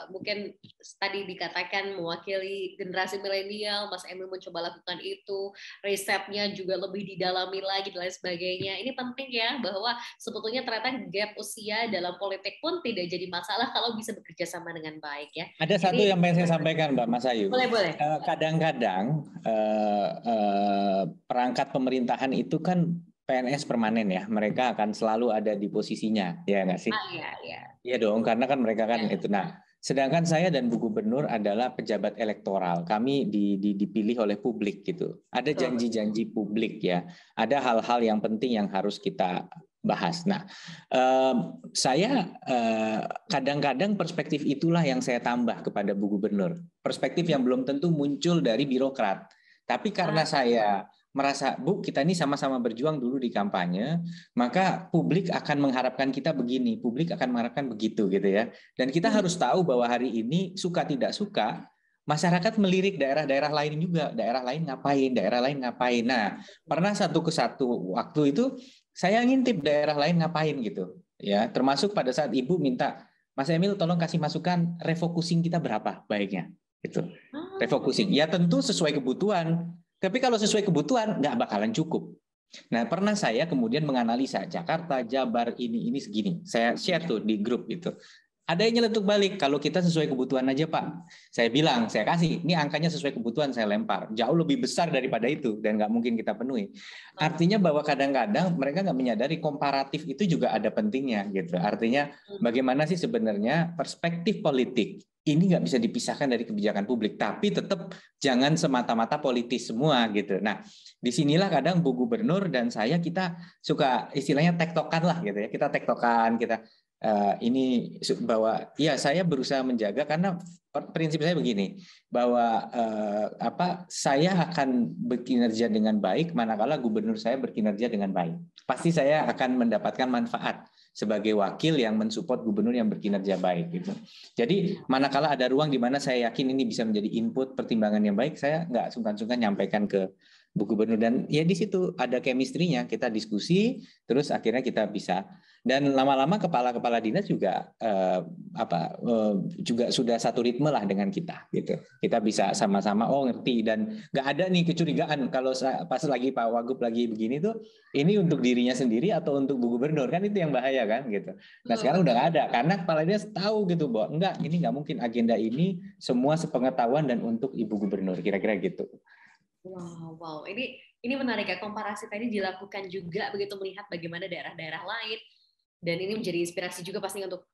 mungkin tadi dikatakan mewakili generasi milenial. Mas Emil mencoba lakukan itu, risetnya juga lebih didalami lagi dan lain sebagainya. Ini penting ya, bahwa sebetulnya ternyata gap usia dalam politik pun tidak jadi masalah kalau bisa bekerja sama dengan baik ya. Ada satu yang pengen saya sampaikan, Mbak Mas Ayu. Boleh. Kadang-kadang perangkat pemerintahan itu kan PNS permanen ya, mereka akan selalu ada di posisinya, ya nggak sih? Iya dong, karena kan mereka kan itu. Nah, sedangkan saya dan Bu Gubernur adalah pejabat elektoral, kami dipilih oleh publik gitu. Ada janji-janji publik ya, ada hal-hal yang penting yang harus kita bahas. Nah, saya kadang-kadang perspektif itulah yang saya tambah kepada Bu Gubernur. Perspektif yang belum tentu muncul dari birokrat. Tapi karena saya merasa, Bu, kita ini sama-sama berjuang dulu di kampanye, maka publik akan mengharapkan kita begini, publik akan mengharapkan begitu gitu ya. Dan kita harus tahu bahwa hari ini suka tidak suka, masyarakat melirik daerah-daerah lain juga, daerah lain ngapain. Nah, pernah satu waktu itu saya ngintip daerah lain ngapain gitu, ya. Termasuk pada saat Ibu minta, Mas Emil tolong kasih masukan refocusing kita berapa baiknya, gitu. Refocusing, ya tentu sesuai kebutuhan. Tapi kalau sesuai kebutuhan nggak bakalan cukup. Nah, pernah saya kemudian menganalisa Jakarta, Jabar ini segini. Saya share tuh di grup itu. Ada yang nyeletuk balik, kalau kita sesuai kebutuhan aja Pak. Saya bilang, saya kasih, ini angkanya sesuai kebutuhan, saya lempar. Jauh lebih besar daripada itu, dan nggak mungkin kita penuhi. Artinya bahwa kadang-kadang mereka nggak menyadari komparatif itu juga ada pentingnya. Gitu. Artinya bagaimana sih sebenarnya perspektif politik ini nggak bisa dipisahkan dari kebijakan publik, tapi tetap jangan semata-mata politis semua gitu. Nah, disinilah kadang Bu Gubernur dan saya kita suka istilahnya tektokan lah gitu ya. Kita tektokan, kita ini bahwa ya saya berusaha menjaga karena prinsip saya begini bahwa saya akan berkinerja dengan baik manakala gubernur saya berkinerja dengan baik. Pasti saya akan mendapatkan manfaat sebagai wakil yang mensupport gubernur yang berkinerja baik gitu. Jadi manakala ada ruang di mana saya yakin ini bisa menjadi input pertimbangan yang baik, saya nggak sungkan-sungkan nyampaikan ke Bu Gubernur dan ya di situ ada chemistry-nya, kita diskusi terus akhirnya kita bisa. Dan lama-lama kepala-kepala dinas juga juga sudah satu ritme lah dengan kita gitu. Kita bisa sama-sama ngerti dan nggak ada nih kecurigaan kalau pas lagi Pak Wagub lagi begini tuh ini untuk dirinya sendiri atau untuk Bu Gubernur, kan itu yang bahaya kan gitu. Nah sekarang udah nggak ada karena kepala dinas tahu gitu bahwa enggak, ini nggak mungkin agenda ini semua sepengetahuan dan untuk Ibu Gubernur, kira-kira gitu. Wow, ini menarik ya, komparasi tadi dilakukan juga begitu melihat bagaimana daerah-daerah lain dan ini menjadi inspirasi juga pasti untuk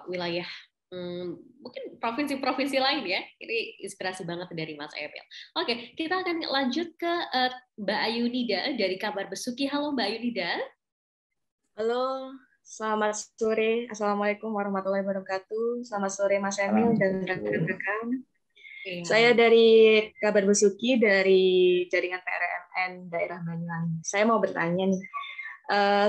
wilayah Mungkin provinsi-provinsi lain ya. Ini inspirasi banget dari Mas Emil. Oke, kita akan lanjut ke Mbak Ayunida dari Kabar Besuki. Halo Mbak Ayunida. Halo, selamat sore. Assalamualaikum warahmatullahi wabarakatuh. Selamat sore Mas Emil dan rekan-rekan. Saya dari Kabar Besuki dari jaringan PRMN daerah Banyuwangi. Saya mau bertanya nih,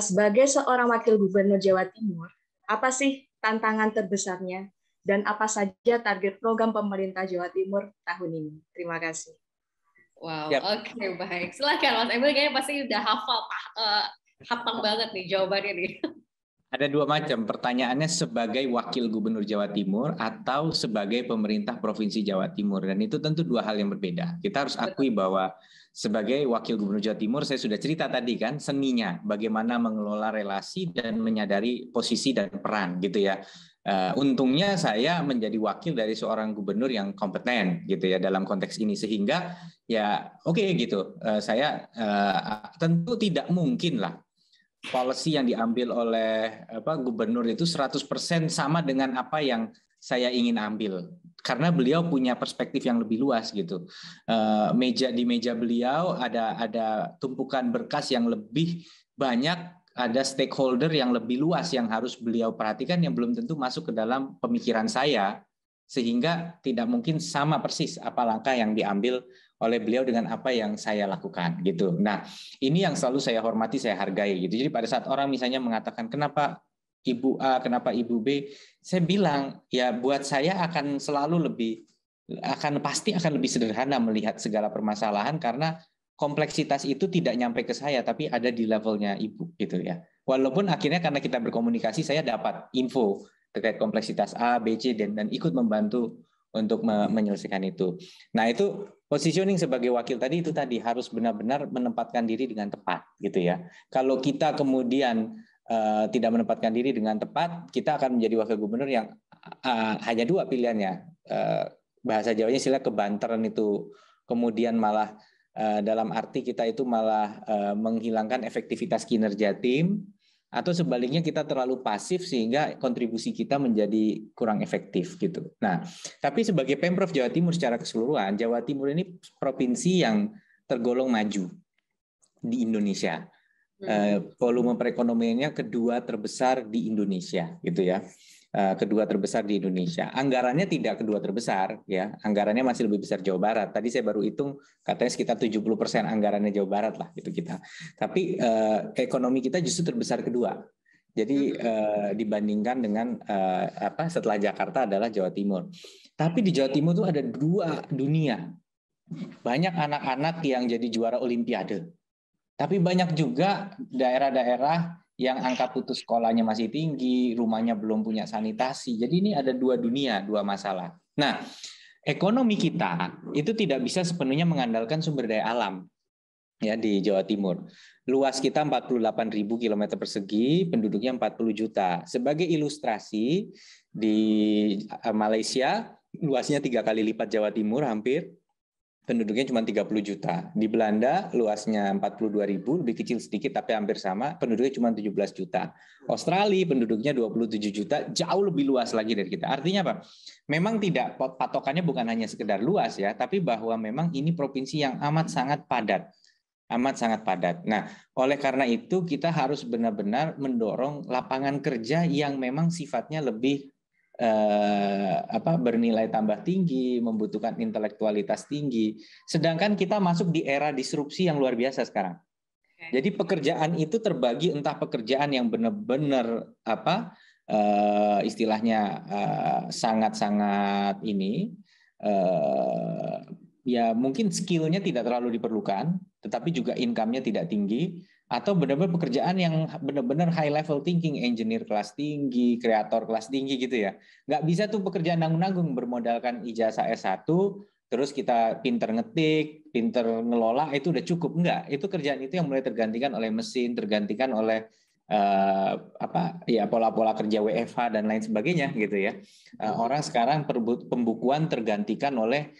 sebagai seorang wakil gubernur Jawa Timur, apa sih tantangan terbesarnya dan apa saja target program pemerintah Jawa Timur tahun ini? Terima kasih. Wow, oke, baik. Silakan Mas Emil, kayaknya pasti udah hafal banget nih jawabannya nih. Ada dua macam pertanyaannya, sebagai wakil gubernur Jawa Timur atau sebagai pemerintah provinsi Jawa Timur, dan itu tentu dua hal yang berbeda. Kita harus akui bahwa sebagai wakil gubernur Jawa Timur, saya sudah cerita tadi kan seninya bagaimana mengelola relasi dan menyadari posisi dan peran gitu ya. Untungnya saya menjadi wakil dari seorang gubernur yang kompeten gitu ya dalam konteks ini, sehingga ya oke gitu. Saya tentu tidak mungkin lah policy yang diambil oleh gubernur itu 100% sama dengan apa yang saya ingin ambil, karena beliau punya perspektif yang lebih luas gitu. Di meja beliau ada tumpukan berkas yang lebih banyak, ada stakeholder yang lebih luas yang harus beliau perhatikan yang belum tentu masuk ke dalam pemikiran saya, sehingga tidak mungkin sama persis apa langkah yang diambil oleh beliau dengan apa yang saya lakukan gitu. Nah, ini yang selalu saya hormati, saya hargai gitu. Jadi pada saat orang misalnya mengatakan kenapa Ibu A, kenapa Ibu B, saya bilang ya buat saya pasti akan lebih sederhana melihat segala permasalahan, karena kompleksitas itu tidak nyampe ke saya tapi ada di levelnya Ibu gitu ya. Walaupun akhirnya karena kita berkomunikasi saya dapat info terkait kompleksitas A, B, C dan ikut membantu untuk menyelesaikan itu. Nah, itu positioning sebagai wakil tadi itu tadi harus benar-benar menempatkan diri dengan tepat gitu ya. Kalau kita kemudian tidak menempatkan diri dengan tepat, kita akan menjadi wakil gubernur yang hanya dua pilihannya. Bahasa Jawanya istilah kebanteran itu, kemudian malah dalam arti kita itu malah menghilangkan efektivitas kinerja tim, atau sebaliknya kita terlalu pasif sehingga kontribusi kita menjadi kurang efektif gitu. Nah, tapi sebagai Pemprov Jawa Timur secara keseluruhan, Jawa Timur ini provinsi yang tergolong maju di Indonesia. Volume perekonomiannya kedua terbesar di Indonesia gitu ya. Kedua terbesar di Indonesia. Anggarannya tidak kedua terbesar ya. Anggarannya masih lebih besar Jawa Barat. Tadi saya baru hitung katanya sekitar 70% anggarannya Jawa Barat lah gitu kita. Tapi ekonomi kita justru terbesar kedua. Jadi dibandingkan dengan setelah Jakarta adalah Jawa Timur. Tapi di Jawa Timur itu ada dua dunia. Banyak anak-anak yang jadi juara olimpiade. Tapi banyak juga daerah-daerah yang angka putus sekolahnya masih tinggi, rumahnya belum punya sanitasi. Jadi ini ada dua dunia, dua masalah. Nah, ekonomi kita itu tidak bisa sepenuhnya mengandalkan sumber daya alam ya di Jawa Timur. Luas kita 48.000 km persegi, penduduknya 40 juta. Sebagai ilustrasi, di Malaysia luasnya 3 kali lipat Jawa Timur hampir. Penduduknya cuma 30 juta. Di Belanda luasnya 42.000, lebih kecil sedikit tapi hampir sama, penduduknya cuma 17 juta. Australia penduduknya 27 juta, jauh lebih luas lagi dari kita. Artinya apa? Memang tidak, patokannya bukan hanya sekedar luas ya, tapi bahwa memang ini provinsi yang amat sangat padat. Amat sangat padat. Nah, oleh karena itu kita harus benar-benar mendorong lapangan kerja yang memang sifatnya lebih bernilai tambah tinggi, membutuhkan intelektualitas tinggi. Sedangkan kita masuk di era disrupsi yang luar biasa sekarang. Jadi pekerjaan itu terbagi, entah pekerjaan yang benar-benar istilahnya sangat-sangat ini ya mungkin skillnya tidak terlalu diperlukan, tetapi juga income-nya tidak tinggi. Atau benar-benar pekerjaan yang benar-benar high level thinking, engineer kelas tinggi, kreator kelas tinggi gitu ya. Nggak bisa tuh pekerjaan nanggung-nanggung bermodalkan ijazah S1, terus kita pinter ngetik, pinter ngelola, itu udah cukup. Enggak, itu kerjaan itu yang mulai tergantikan oleh mesin, tergantikan oleh pola-pola kerja WFH dan lain sebagainya gitu ya. Orang sekarang pembukuan tergantikan oleh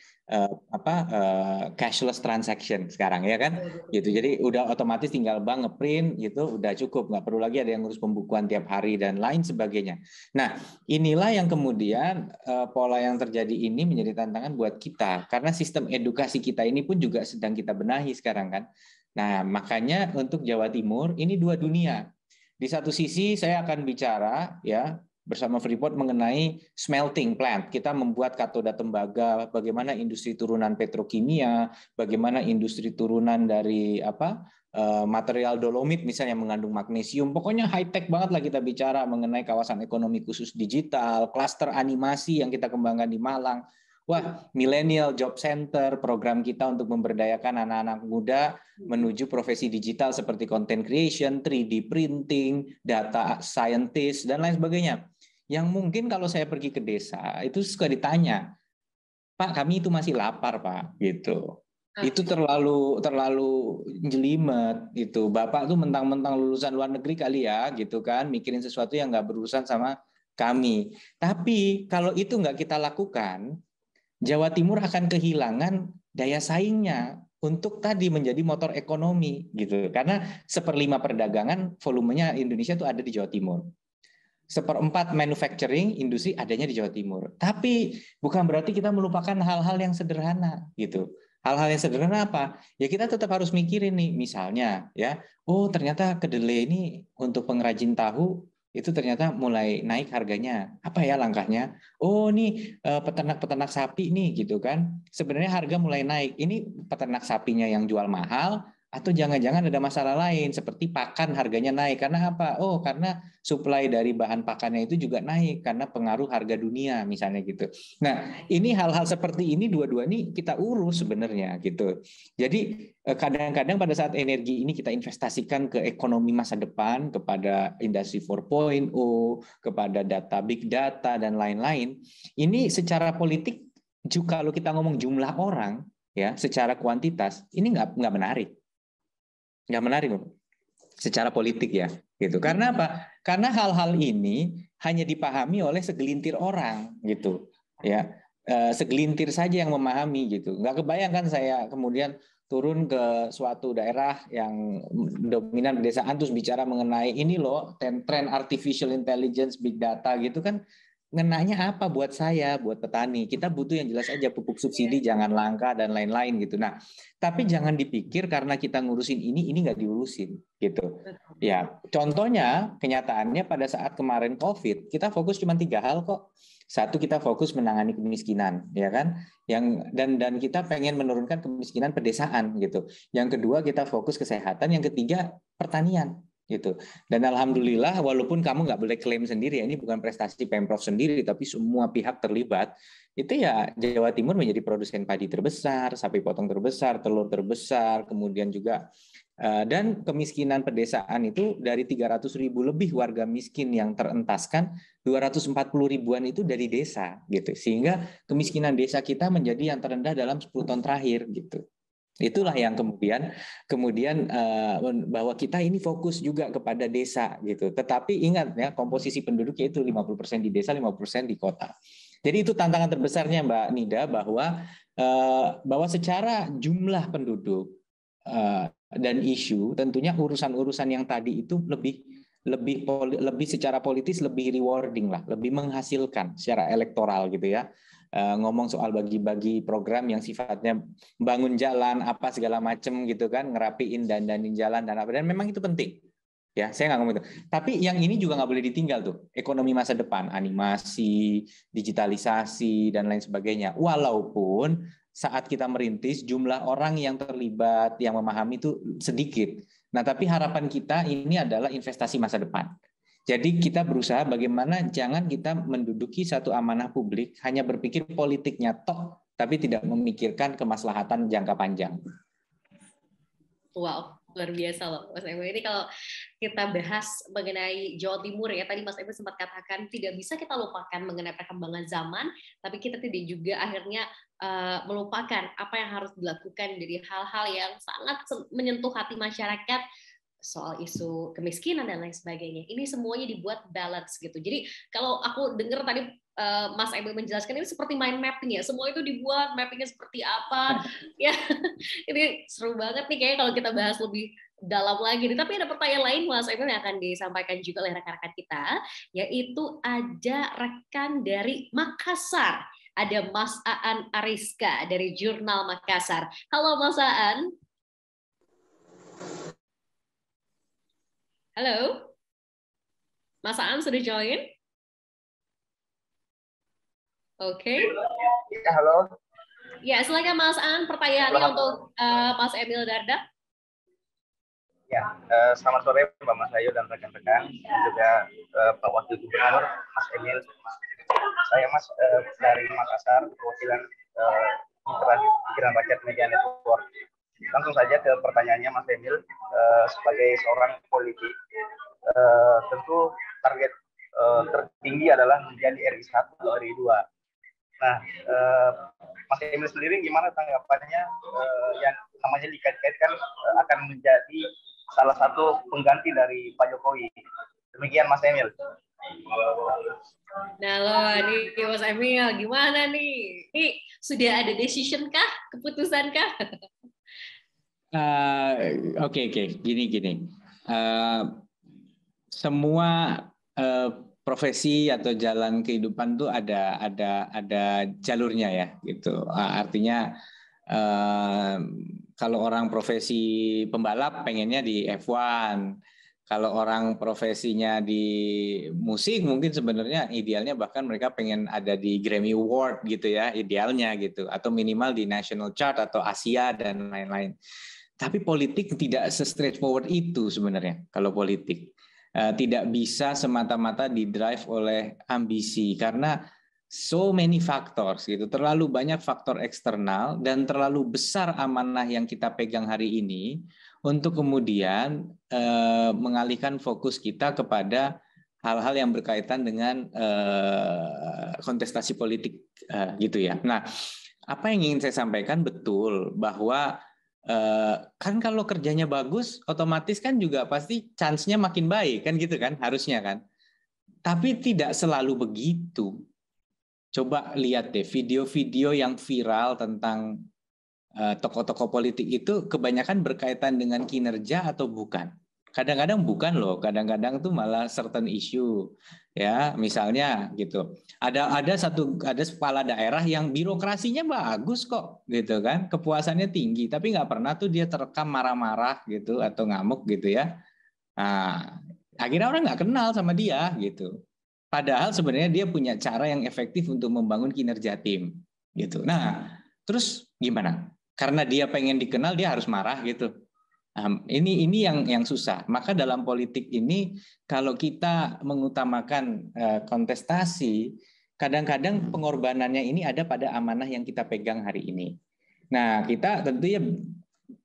cashless transaction sekarang ya kan gitu. Jadi udah otomatis tinggal bank ngeprint gitu udah cukup, nggak perlu lagi ada yang ngurus pembukuan tiap hari dan lain sebagainya. Nah, inilah yang kemudian pola yang terjadi ini menjadi tantangan buat kita karena sistem edukasi kita ini pun juga sedang kita benahi sekarang kan. Nah, makanya untuk Jawa Timur ini dua dunia. Di satu sisi saya akan bicara ya bersama Freeport mengenai smelting plant. Kita membuat katoda tembaga, bagaimana industri turunan petrokimia, bagaimana industri turunan dari material dolomit misalnya mengandung magnesium. Pokoknya high tech banget lah kita bicara mengenai kawasan ekonomi khusus digital, klaster animasi yang kita kembangkan di Malang. Wah, Millennial Job Center, program kita untuk memberdayakan anak-anak muda menuju profesi digital seperti content creation, 3D printing, data scientist, dan lain sebagainya. Yang mungkin kalau saya pergi ke desa, itu suka ditanya, Pak, kami itu masih lapar, Pak, gitu. Itu terlalu jelimet gitu. Bapak tuh mentang-mentang lulusan luar negeri kali ya, gitu kan, mikirin sesuatu yang nggak berurusan sama kami. Tapi kalau itu nggak kita lakukan, Jawa Timur akan kehilangan daya saingnya untuk tadi menjadi motor ekonomi gitu. Karena 1/5 perdagangan volumenya Indonesia itu ada di Jawa Timur. 1/4 manufacturing industri adanya di Jawa Timur. Tapi bukan berarti kita melupakan hal-hal yang sederhana gitu. Hal-hal yang sederhana apa? Ya kita tetap harus mikirin nih, misalnya ya, oh ternyata kedelai ini untuk pengrajin tahu itu ternyata mulai naik harganya. Apa ya langkahnya? Oh nih peternak-peternak sapi nih gitu kan. Sebenarnya harga mulai naik. Ini peternak sapinya yang jual mahal atau jangan-jangan ada masalah lain seperti pakan harganya naik karena apa? Oh, karena suplai dari bahan pakannya itu juga naik karena pengaruh harga dunia misalnya gitu. Nah, ini hal-hal seperti ini dua-dua ini kita urus sebenarnya gitu. Jadi kadang-kadang pada saat energi ini kita investasikan ke ekonomi masa depan, kepada industri 4.0, kepada data big data dan lain-lain. Ini secara politik juga kalau kita ngomong jumlah orang ya, secara kuantitas ini nggak menarik. Nggak menarik secara politik ya gitu. Karena apa? Karena hal-hal ini hanya dipahami oleh segelintir orang gitu ya, segelintir saja yang memahami gitu. Nggak kebayangkan saya kemudian turun ke suatu daerah yang dominan pedesaan terus bicara mengenai ini loh tren artificial intelligence, big data gitu kan. Ngenanya apa buat saya, buat petani? Kita butuh yang jelas aja, pupuk subsidi jangan langka dan lain-lain gitu. Nah, tapi jangan dipikir karena kita ngurusin ini nggak diurusin gitu. Ya, contohnya kenyataannya pada saat kemarin COVID, kita fokus cuma 3 hal kok. Satu, kita fokus menangani kemiskinan, ya kan? Dan kita pengen menurunkan kemiskinan pedesaan gitu. Yang kedua, kita fokus kesehatan. Yang ketiga, pertanian. Gitu. Dan alhamdulillah walaupun kamu nggak boleh klaim sendiri ya, ini bukan prestasi Pemprov sendiri tapi semua pihak terlibat, itu ya Jawa Timur menjadi produsen padi terbesar, sapi potong terbesar, telur terbesar, kemudian juga dan kemiskinan pedesaan itu dari 300.000 lebih warga miskin yang terentaskan, 240 ribuan itu dari desa gitu. Sehingga kemiskinan desa kita menjadi yang terendah dalam 10 tahun terakhir gitu. Itulah yang kemudian bahwa kita ini fokus juga kepada desa gitu. Tetapi ingat ya, komposisi penduduknya itu 50% di desa, 50% di kota. Jadi itu tantangan terbesarnya Mbak Nida, bahwa secara jumlah penduduk dan isu tentunya urusan-urusan yang tadi itu lebih secara politis lebih rewarding lah, lebih menghasilkan secara elektoral gitu ya. Ngomong soal bagi-bagi program yang sifatnya bangun jalan apa segala macam gitu kan, ngerapiin dan dandanin jalan dan apa, dan memang itu penting ya, saya nggak ngomong itu. Tapi yang ini juga nggak boleh ditinggal tuh, ekonomi masa depan, animasi, digitalisasi dan lain sebagainya. Walaupun saat kita merintis jumlah orang yang terlibat yang memahami itu sedikit. Nah, tapi harapan kita ini adalah investasi masa depan. Jadi kita berusaha bagaimana jangan kita menduduki satu amanah publik hanya berpikir politiknya toh, tapi tidak memikirkan kemaslahatan jangka panjang. Wow, luar biasa loh Mas Emil. Ini kalau kita bahas mengenai Jawa Timur ya, tadi Mas Emil sempat katakan tidak bisa kita lupakan mengenai perkembangan zaman, tapi kita tidak juga akhirnya melupakan apa yang harus dilakukan dari hal-hal yang sangat menyentuh hati masyarakat soal isu kemiskinan dan lain sebagainya. Ini semuanya dibuat balance gitu. Jadi kalau aku dengar tadi Mas Emil menjelaskan, ini seperti mind mapping ya. Semua itu dibuat mappingnya seperti apa. Ya, ini seru banget nih kayaknya kalau kita bahas lebih dalam lagi. Tapi ada pertanyaan lain Mas Emil yang akan disampaikan juga oleh rekan-rekan kita, yaitu ada rekan dari Makassar. Ada Mas Aan Ariska dari Jurnal Makassar. Halo Mas Aan. Halo. Mas Aan sudah join? Oke. Ya, halo. Ya, silakan Mas Aan, pertanyaannya untuk Mas Emil Dardak. Ya, selamat sore Mbak Mas Ayu dan rekan-rekan, juga Pak Wakil Gubernur, Mas Emil. Saya Mas dari Makassar, perwakilan Pikiran Rakyat Media Network. Langsung saja ke pertanyaannya Mas Emil. Sebagai seorang politisi, tentu target tertinggi adalah menjadi RI 1 atau RI 2. Nah, Mas Emil sendiri gimana tanggapannya yang namanya dikait-kaitkan akan menjadi salah satu pengganti dari Pak Jokowi? Demikian Mas Emil. Nah loh, ini Mas Emil gimana nih? Ini sudah ada decision kah? Keputusan kah? Oke. Gini. Semua profesi atau jalan kehidupan tuh ada jalurnya ya, gitu. Artinya kalau orang profesi pembalap pengennya di F1. Kalau orang profesinya di musik mungkin sebenarnya idealnya bahkan mereka pengen ada di Grammy Award gitu ya, idealnya gitu, atau minimal di National Chart atau Asia dan lain-lain. Tapi politik tidak se-straightforward itu sebenarnya. Kalau politik tidak bisa semata-mata didrive oleh ambisi karena so many factors gitu, terlalu banyak faktor eksternal dan terlalu besar amanah yang kita pegang hari ini untuk kemudian mengalihkan fokus kita kepada hal-hal yang berkaitan dengan kontestasi politik gitu ya. Nah, apa yang ingin saya sampaikan betul bahwa kan kalau kerjanya bagus, otomatis kan juga pasti chance-nya makin baik kan gitu kan, harusnya kan. Tapi tidak selalu begitu. Coba lihat deh video-video yang viral tentang tokoh-tokoh politik itu kebanyakan berkaitan dengan kinerja atau bukan. Kadang-kadang bukan loh, kadang-kadang tuh malah certain issue. Ya, misalnya gitu. Ada kepala daerah yang birokrasinya bagus kok gitu kan, kepuasannya tinggi, tapi nggak pernah tuh dia terekam marah-marah gitu atau ngamuk gitu ya. Nah, akhirnya orang nggak kenal sama dia gitu. Padahal sebenarnya dia punya cara yang efektif untuk membangun kinerja tim gitu. Nah, terus gimana? Karena dia pengen dikenal dia harus marah gitu. Ini yang susah. Maka dalam politik ini kalau kita mengutamakan kontestasi, kadang-kadang pengorbanannya ini ada pada amanah yang kita pegang hari ini. Nah, kita tentunya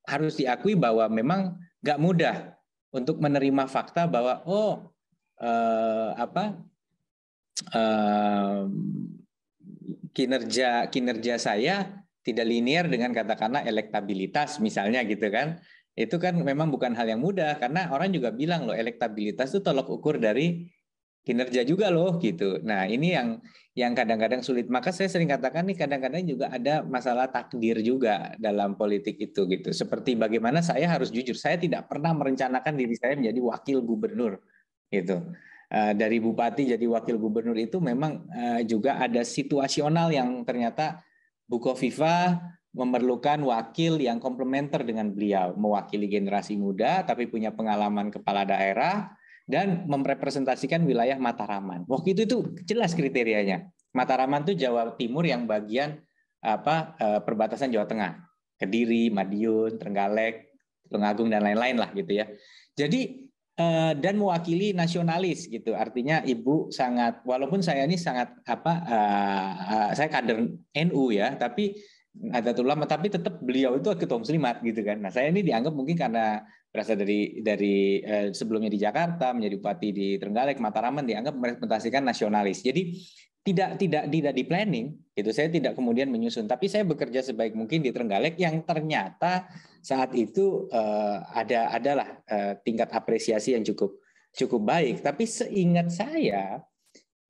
harus diakui bahwa memang nggak mudah untuk menerima fakta bahwa kinerja saya tidak linear dengan katakanlah elektabilitas misalnya gitu kan. Itu kan memang bukan hal yang mudah karena orang juga bilang loh elektabilitas itu tolok ukur dari kinerja juga loh gitu. Nah, ini yang kadang-kadang sulit. Maka saya sering katakan nih kadang-kadang juga ada masalah takdir juga dalam politik itu gitu. Seperti bagaimana saya harus jujur, saya tidak pernah merencanakan diri saya menjadi wakil gubernur gitu. Dari bupati jadi wakil gubernur itu memang juga ada situasional yang ternyata Bu Khofifah memerlukan wakil yang komplementer dengan beliau, mewakili generasi muda tapi punya pengalaman kepala daerah dan merepresentasikan wilayah Mataraman. Waktu itu jelas kriterianya. Mataraman itu Jawa Timur yang bagian perbatasan Jawa Tengah, Kediri, Madiun, Trenggalek, Tulungagung dan lain-lain lah gitu ya. Jadi dan mewakili nasionalis gitu, artinya ibu sangat, walaupun saya ini sangat saya kader NU ya, tapi Nahdlatul Ulama, tapi tetap beliau itu ketua muslimat gitu kan. Nah, saya ini dianggap mungkin karena berasal dari sebelumnya di Jakarta menjadi bupati di Trenggalek, Mataraman, dianggap merepresentasikan nasionalis. Jadi tidak di planning gitu. Saya tidak kemudian menyusun, tapi saya bekerja sebaik mungkin di Trenggalek yang ternyata saat itu adalah tingkat apresiasi yang cukup baik. Tapi seingat saya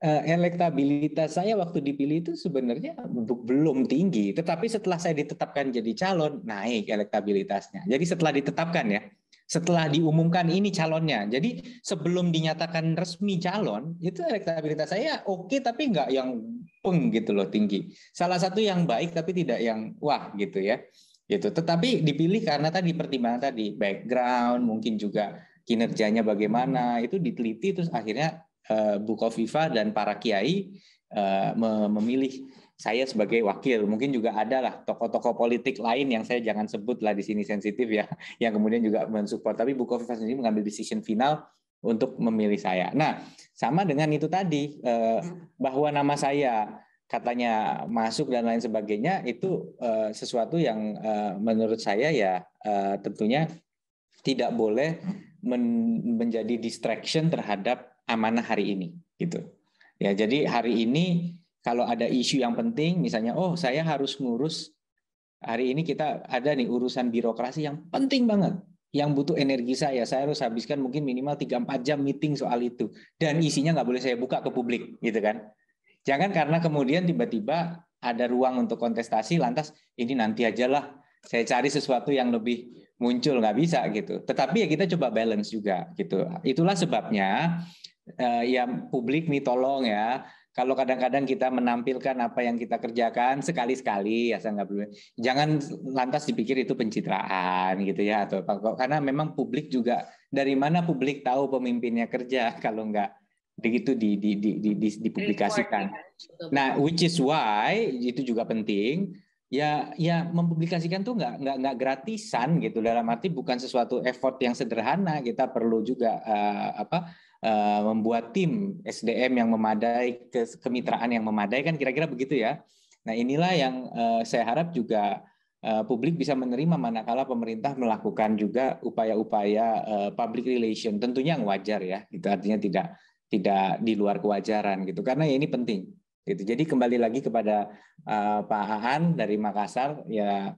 elektabilitas saya waktu dipilih itu sebenarnya belum tinggi, tetapi setelah saya ditetapkan jadi calon naik elektabilitasnya. Jadi setelah ditetapkan ya, setelah diumumkan ini calonnya, jadi sebelum dinyatakan resmi calon itu elektabilitas saya oke, tapi nggak yang peng gitu loh tinggi. Salah satu yang baik tapi tidak yang wah gitu ya, gitu. Tetapi dipilih karena tadi pertimbangan tadi background, mungkin juga kinerjanya bagaimana itu diteliti, terus akhirnya Bu Kofifa dan para kiai memilih saya sebagai wakil. Mungkin juga ada lah tokoh-tokoh politik lain yang saya jangan sebut lah di sini, sensitif ya, yang kemudian juga mensupport. Tapi Bu Kofifa sendiri mengambil decision final untuk memilih saya. Nah, sama dengan itu tadi, bahwa nama saya katanya masuk dan lain sebagainya, itu sesuatu yang menurut saya ya tentunya tidak boleh menjadi distraction terhadap amanah hari ini, gitu. Ya, jadi hari ini kalau ada isu yang penting, misalnya, oh saya harus ngurus, hari ini kita ada nih urusan birokrasi yang penting banget, yang butuh energi saya harus habiskan mungkin minimal 3-4 jam meeting soal itu, dan isinya nggak boleh saya buka ke publik, gitu kan. Jangan karena kemudian tiba-tiba ada ruang untuk kontestasi, lantas ini nanti aja lah, saya cari sesuatu yang lebih muncul, nggak bisa gitu. Tetapi ya kita coba balance juga, gitu. Itulah sebabnya ya publik nih tolong ya, kalau kadang-kadang kita menampilkan apa yang kita kerjakan sekali-sekali, asal nggak perlu, jangan lantas dipikir itu pencitraan gitu ya, atau apa, karena memang publik juga, dari mana publik tahu pemimpinnya kerja kalau nggak begitu dipublikasikan. Nah, which is why itu juga penting. Ya mempublikasikan tuh nggak gratisan gitu, dalam arti bukan sesuatu effort yang sederhana. Kita perlu juga membuat tim SDM yang memadai, kemitraan yang memadai, kan kira-kira begitu ya. Nah, inilah yang saya harap juga publik bisa menerima manakala pemerintah melakukan juga upaya-upaya public relation, tentunya yang wajar ya. Itu artinya tidak di luar kewajaran gitu, karena ya ini penting gitu. Jadi kembali lagi kepada Pak Aan dari Makassar, ya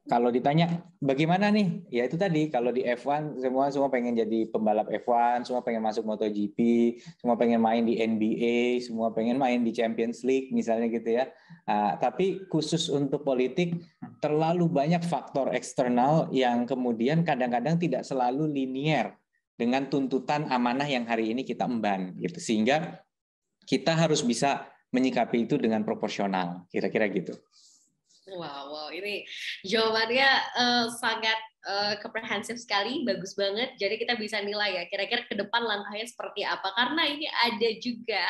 kalau ditanya bagaimana nih, ya itu tadi, kalau di F1 semua pengen jadi pembalap F1, semua pengen masuk MotoGP, semua pengen main di NBA, semua pengen main di Champions League misalnya gitu ya. Tapi khusus untuk politik terlalu banyak faktor eksternal yang kemudian kadang-kadang tidak selalu linier dengan tuntutan amanah yang hari ini kita emban gitu, sehingga kita harus bisa menyikapi itu dengan proporsional, kira-kira gitu. Wow, ini jawabannya sangat komprehensif sekali, bagus banget. Jadi kita bisa nilai ya, kira-kira ke depan langkahnya seperti apa. Karena ini ada juga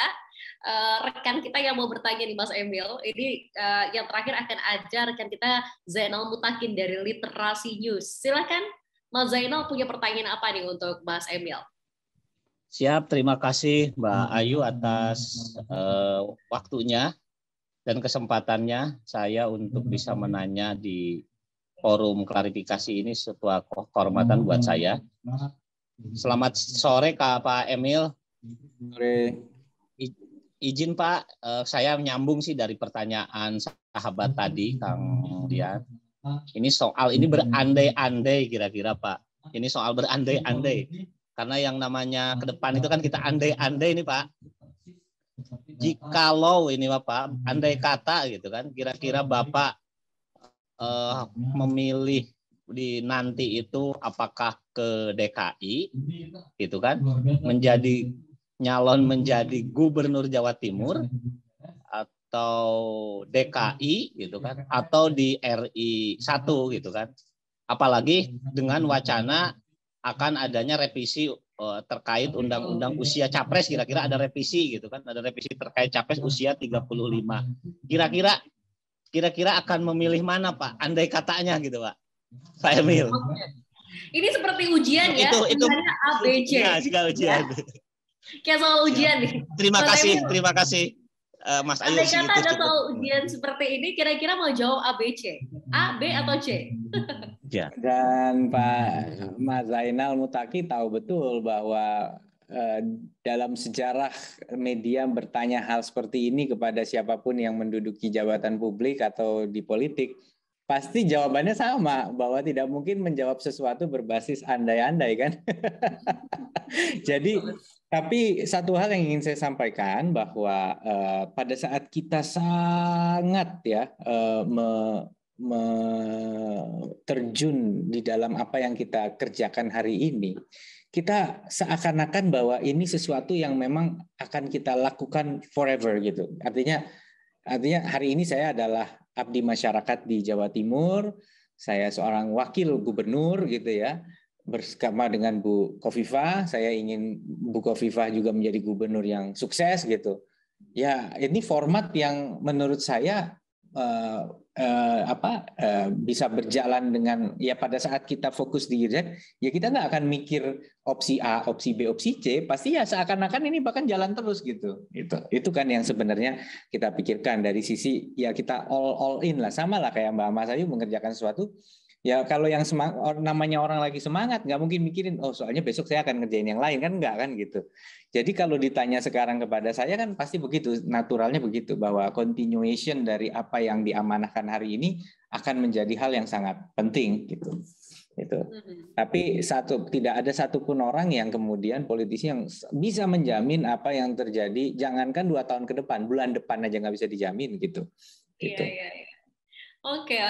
rekan kita yang mau bertanya nih Mas Emil. Ini yang terakhir akan ada rekan kita Zainal Mutakin dari Literasi News. Silakan Mas Zainal, punya pertanyaan apa nih untuk Mas Emil? Siap, terima kasih Mbak Ayu atas waktunya dan kesempatannya saya untuk bisa menanya di forum klarifikasi ini, sebuah kehormatan buat saya. Selamat sore Pak Emil. Sore. Izin Pak, saya menyambung sih dari pertanyaan sahabat tadi, Kang Dian. Ini soal ini berandai-andai kira-kira Pak. Ini soal berandai-andai. Karena yang namanya ke depan itu kan kita andai-andai ini Pak. Jikalau ini Bapak, andai kata gitu kan, kira-kira Bapak memilih di nanti itu apakah ke DKI gitu kan, menjadi nyalon menjadi Gubernur Jawa Timur, atau DKI gitu kan, atau di RI 1 gitu kan. Apalagi dengan wacana akan adanya revisi terkait undang-undang usia capres, kira-kira ada revisi gitu kan, ada revisi terkait capres usia 35. Kira-kira akan memilih mana Pak? Andai katanya gitu Pak. Pak Emil. Ini seperti ujian ya. Itu A, B, C. Ya, ujian. Kayak soal ujian nih. Terima kasih Mas Ayu. Andai kata ada soal ujian seperti ini, kira-kira mau jawab A, B, C? A, B, atau C? Ya. Dan Pak Mas Zainal Mutaki tahu betul bahwa dalam sejarah media bertanya hal seperti ini kepada siapapun yang menduduki jabatan publik atau di politik, pasti jawabannya sama, bahwa tidak mungkin menjawab sesuatu berbasis andai-andai kan. Jadi, tapi satu hal yang ingin saya sampaikan bahwa pada saat kita sangat terjun di dalam apa yang kita kerjakan hari ini, kita seakan-akan bahwa ini sesuatu yang memang akan kita lakukan forever gitu. Artinya hari ini saya adalah abdi masyarakat di Jawa Timur, saya seorang wakil gubernur gitu ya, bersama dengan Bu Khofifah, saya ingin Bu Khofifah juga menjadi gubernur yang sukses gitu. Ya, ini format yang menurut saya bisa berjalan dengan ya pada saat kita fokus di Irjen, ya kita nggak akan mikir opsi A, opsi B, opsi C, pasti ya seakan-akan ini bahkan jalan terus gitu. Itu kan yang sebenarnya kita pikirkan dari sisi ya kita all in lah, sama lah kayak Mbak Mas Ayu mengerjakan sesuatu. Ya kalau yang namanya orang lagi semangat nggak mungkin mikirin soalnya besok saya akan ngerjain yang lain, kan nggak kan gitu. Jadi kalau ditanya sekarang kepada saya kan pasti begitu, naturalnya begitu, bahwa continuation dari apa yang diamanahkan hari ini akan menjadi hal yang sangat penting gitu. Tapi tidak ada satupun orang yang kemudian politisi yang bisa menjamin apa yang terjadi, jangankan 2 tahun ke depan, bulan depan aja nggak bisa dijamin gitu. Iya. Oke.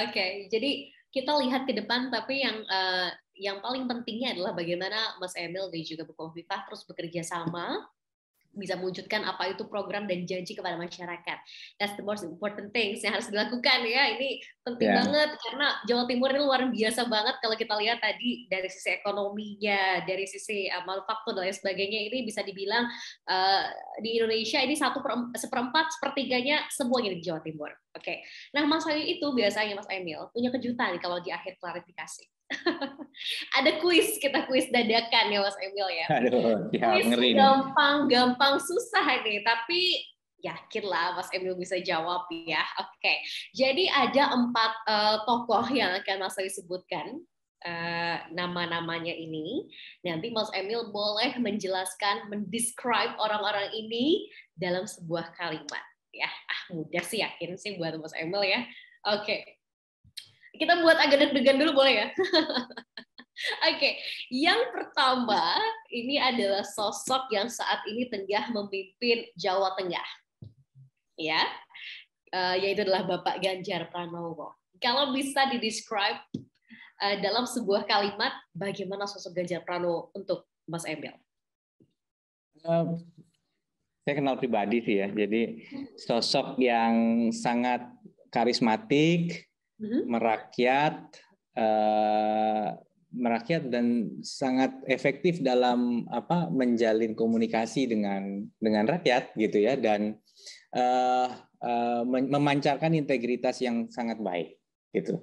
Jadi kita lihat ke depan, tapi yang paling pentingnya adalah bagaimana Mas Emil dan juga Bu Khofifah terus bekerja sama bisa mewujudkan apa itu program dan janji kepada masyarakat. That's the most important things yang harus dilakukan ya. Ini penting banget karena Jawa Timur ini luar biasa banget kalau kita lihat tadi dari sisi ekonominya, dari sisi manufaktur dan lain sebagainya, ini bisa dibilang di Indonesia ini 1/4 sepertiganya semuanya di Jawa Timur. Oke. Nah, Mas Ayu itu biasanya Mas Emil punya kejutan kalau di akhir klarifikasi. Ada kita kuis dadakan ya Mas Emil ya. Aduh, kuis gampang susah nih, tapi yakinlah Mas Emil bisa jawab ya. Oke. Jadi ada 4 tokoh yang akan Mas Ayu sebutkan nama-namanya ini. Nanti Mas Emil boleh menjelaskan, mendescribe orang-orang ini dalam sebuah kalimat ya. Mudah sih, yakin sih buat Mas Emil ya. Oke. Kita buat agak deg-degan dulu boleh ya? Oke, yang pertama ini adalah sosok yang saat ini tengah memimpin Jawa Tengah, ya, yaitu adalah Bapak Ganjar Pranowo. Kalau bisa didescribe dalam sebuah kalimat, bagaimana sosok Ganjar Pranowo untuk Mas Emil? Saya kenal pribadi sih ya, jadi sosok yang sangat karismatik, merakyat dan sangat efektif dalam menjalin komunikasi dengan rakyat gitu ya, dan memancarkan integritas yang sangat baik gitu.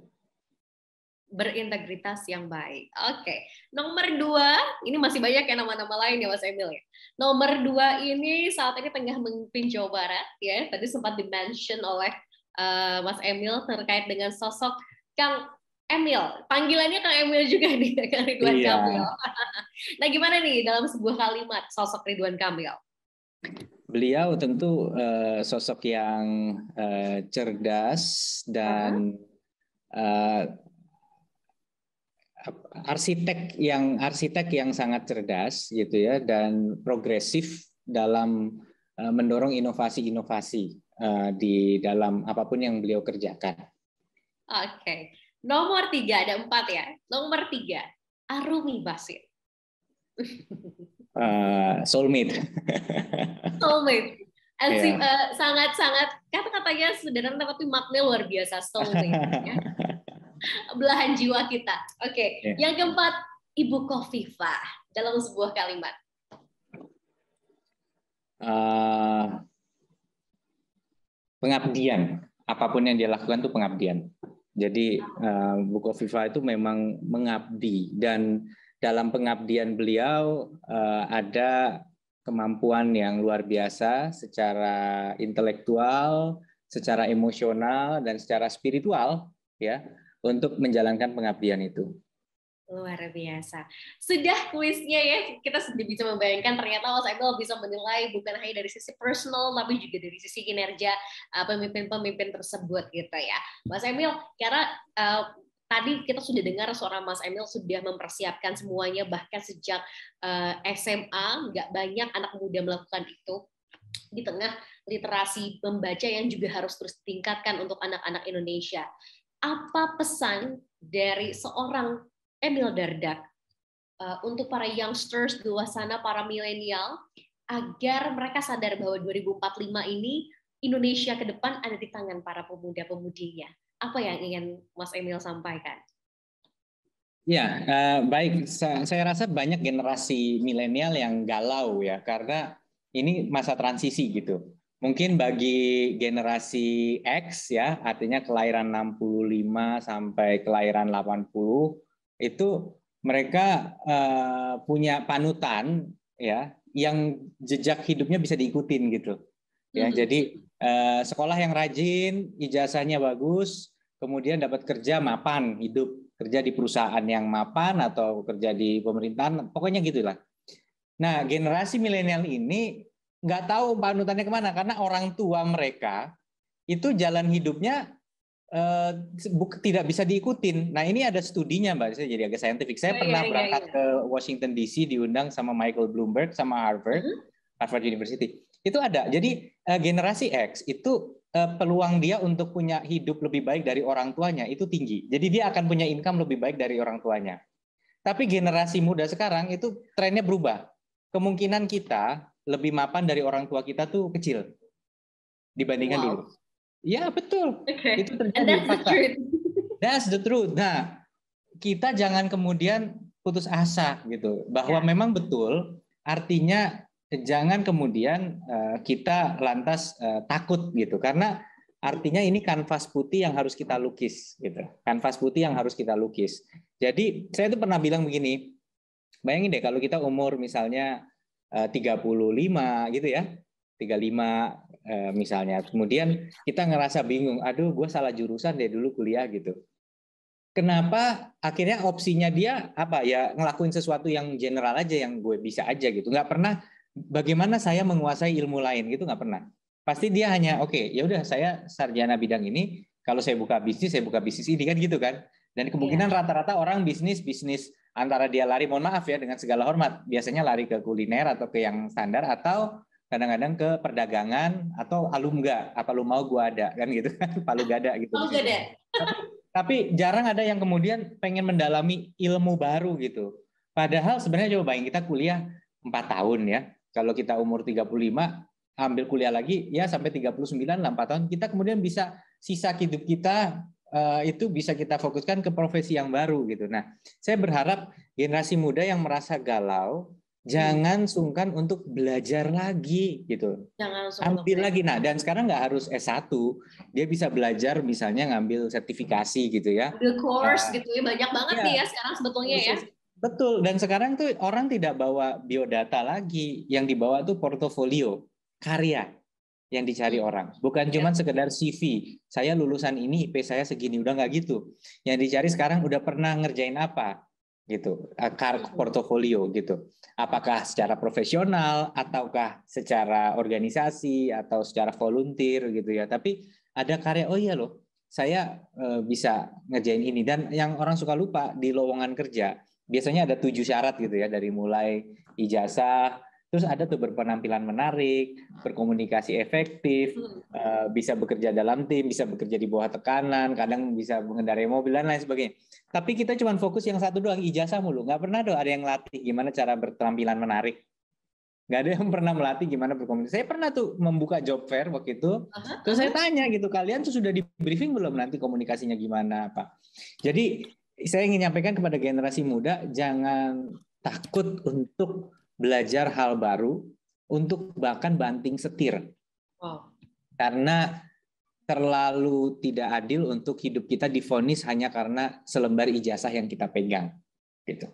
Berintegritas yang baik. Oke. Nomor 2, ini masih banyak ya nama-nama lain ya Mas Emil ya. Nomor 2 ini saat ini tengah memimpin Jawa Barat ya. Tadi sempat di-mention oleh Mas Emil terkait dengan sosok Kang Emil. Panggilannya Kang Emil juga nih, Kang Ridwan Kamil. Nah, gimana nih dalam sebuah kalimat sosok Ridwan Kamil? Beliau tentu sosok yang cerdas dan arsitek yang sangat cerdas gitu ya, dan progresif dalam mendorong inovasi-inovasi di dalam apapun yang beliau kerjakan. Oke. Nomor 3, ada 4 ya. Nomor 3, Arumi Bachir. Soulmate. Soulmate. Sangat-sangat kata-katanya sederhana tapi maknanya luar biasa. Soulmate. Ya. Belahan jiwa kita. Oke. Yang keempat, Ibu Khofifah dalam sebuah kalimat. Pengabdian, apapun yang dia lakukan itu pengabdian. Jadi Bu Khofifah itu memang mengabdi, dan dalam pengabdian beliau ada kemampuan yang luar biasa secara intelektual, secara emosional, dan secara spiritual ya, untuk menjalankan pengabdian itu. Luar biasa. Sudah kuisnya ya, kita sudah bisa membayangkan ternyata Mas Emil bisa menilai bukan hanya dari sisi personal, tapi juga dari sisi kinerja pemimpin-pemimpin tersebut gitu ya. Mas Emil, karena tadi kita sudah dengar seorang Mas Emil sudah mempersiapkan semuanya, bahkan sejak SMA, nggak banyak anak muda melakukan itu. Di tengah literasi membaca yang juga harus terus ditingkatkan untuk anak-anak Indonesia. Apa pesan dari seorang Emil Dardak untuk para youngsters di luar sana, para milenial, agar mereka sadar bahwa 2045 ini Indonesia ke depan ada di tangan para pemuda-pemudinya. Apa yang ingin Mas Emil sampaikan? Ya, baik. Saya rasa banyak generasi milenial yang galau ya, karena ini masa transisi gitu. Mungkin bagi generasi X ya, artinya kelahiran 65 sampai kelahiran 80, itu mereka punya panutan ya yang jejak hidupnya bisa diikutin gitu ya. Jadi sekolah yang rajin, ijazahnya bagus, kemudian dapat kerja mapan, hidup kerja di perusahaan yang mapan atau kerja di pemerintahan, pokoknya gitulah. Nah, generasi milenial ini nggak tahu panutannya kemana, karena orang tua mereka itu jalan hidupnya tidak bisa diikutin. Nah, ini ada studinya, Mbak. Saya jadi agak saintifik. Saya pernah berangkat ke Washington DC, diundang sama Michael Bloomberg sama Harvard University. Itu ada. Jadi generasi X itu peluang dia untuk punya hidup lebih baik dari orang tuanya itu tinggi. Jadi dia akan punya income lebih baik dari orang tuanya. Tapi generasi muda sekarang itu trennya berubah. Kemungkinan kita lebih mapan dari orang tua kita tuh kecil dibandingkan dulu. Ya betul, itu terjadi fakta. That's the truth. Nah, kita jangan kemudian putus asa gitu, bahwa memang betul. Artinya jangan kemudian kita lantas takut gitu, karena artinya ini kanvas putih yang harus kita lukis gitu, kanvas putih yang harus kita lukis. Jadi saya tuh pernah bilang begini, bayangin deh kalau kita umur misalnya 35 gitu ya. 35 misalnya, kemudian kita ngerasa bingung, aduh gue salah jurusan deh dulu kuliah gitu. Kenapa akhirnya opsinya dia apa ya, ngelakuin sesuatu yang general aja, yang gue bisa aja gitu, nggak pernah bagaimana saya menguasai ilmu lain gitu, nggak pernah. Pasti dia hanya oke, ya udah saya sarjana bidang ini, kalau saya buka bisnis ini kan gitu kan. Dan kemungkinan rata-rata orang bisnis antara dia lari, mohon maaf ya dengan segala hormat, biasanya lari ke kuliner atau ke yang standar, atau kadang-kadang ke perdagangan, atau alumga, apa lu mau gua ada kan gitu kan, palu gada gitu. Tapi jarang ada yang kemudian pengen mendalami ilmu baru gitu. Padahal sebenarnya coba bayangin, kita kuliah 4 tahun ya. Kalau kita umur 35 ambil kuliah lagi ya sampai 39 lah, 4 tahun, kita kemudian bisa sisa hidup kita itu bisa kita fokuskan ke profesi yang baru gitu. Nah, saya berharap generasi muda yang merasa galau jangan sungkan untuk belajar lagi gitu. Ambil lagi. Nah, dan sekarang nggak harus S1, dia bisa belajar misalnya ngambil sertifikasi gitu ya. Ambil course gitu ya, banyak banget nih ya sekarang sebetulnya ya. Betul, dan sekarang tuh orang tidak bawa biodata lagi, yang dibawa tuh portofolio, karya yang dicari orang. Bukan cuma sekedar CV, saya lulusan ini, IP saya segini, udah nggak gitu. Yang dicari sekarang udah pernah ngerjain apa gitu, portofolio gitu. Apakah secara profesional ataukah secara organisasi atau secara volunteer gitu ya. Tapi ada karya, oh iya loh, saya bisa ngerjain ini. Dan yang orang suka lupa di lowongan kerja, biasanya ada 7 syarat gitu ya, dari mulai ijazah, terus ada tuh berpenampilan menarik, berkomunikasi efektif, bisa bekerja dalam tim, bisa bekerja di bawah tekanan, kadang bisa mengendarai mobil dan lain sebagainya. Tapi kita cuma fokus yang satu doang, ijazah mulu. Nggak pernah ada yang latih gimana cara berpenampilan menarik. Nggak ada yang pernah melatih gimana berkomunikasi. Saya pernah tuh membuka job fair waktu itu, terus saya tanya gitu, kalian tuh sudah di briefing belum nanti komunikasinya gimana Pak? Jadi saya ingin nyampaikan kepada generasi muda, jangan takut untuk belajar hal baru, untuk bahkan banting setir. Karena terlalu tidak adil untuk hidup kita divonis hanya karena selembar ijazah yang kita pegang. Gitu.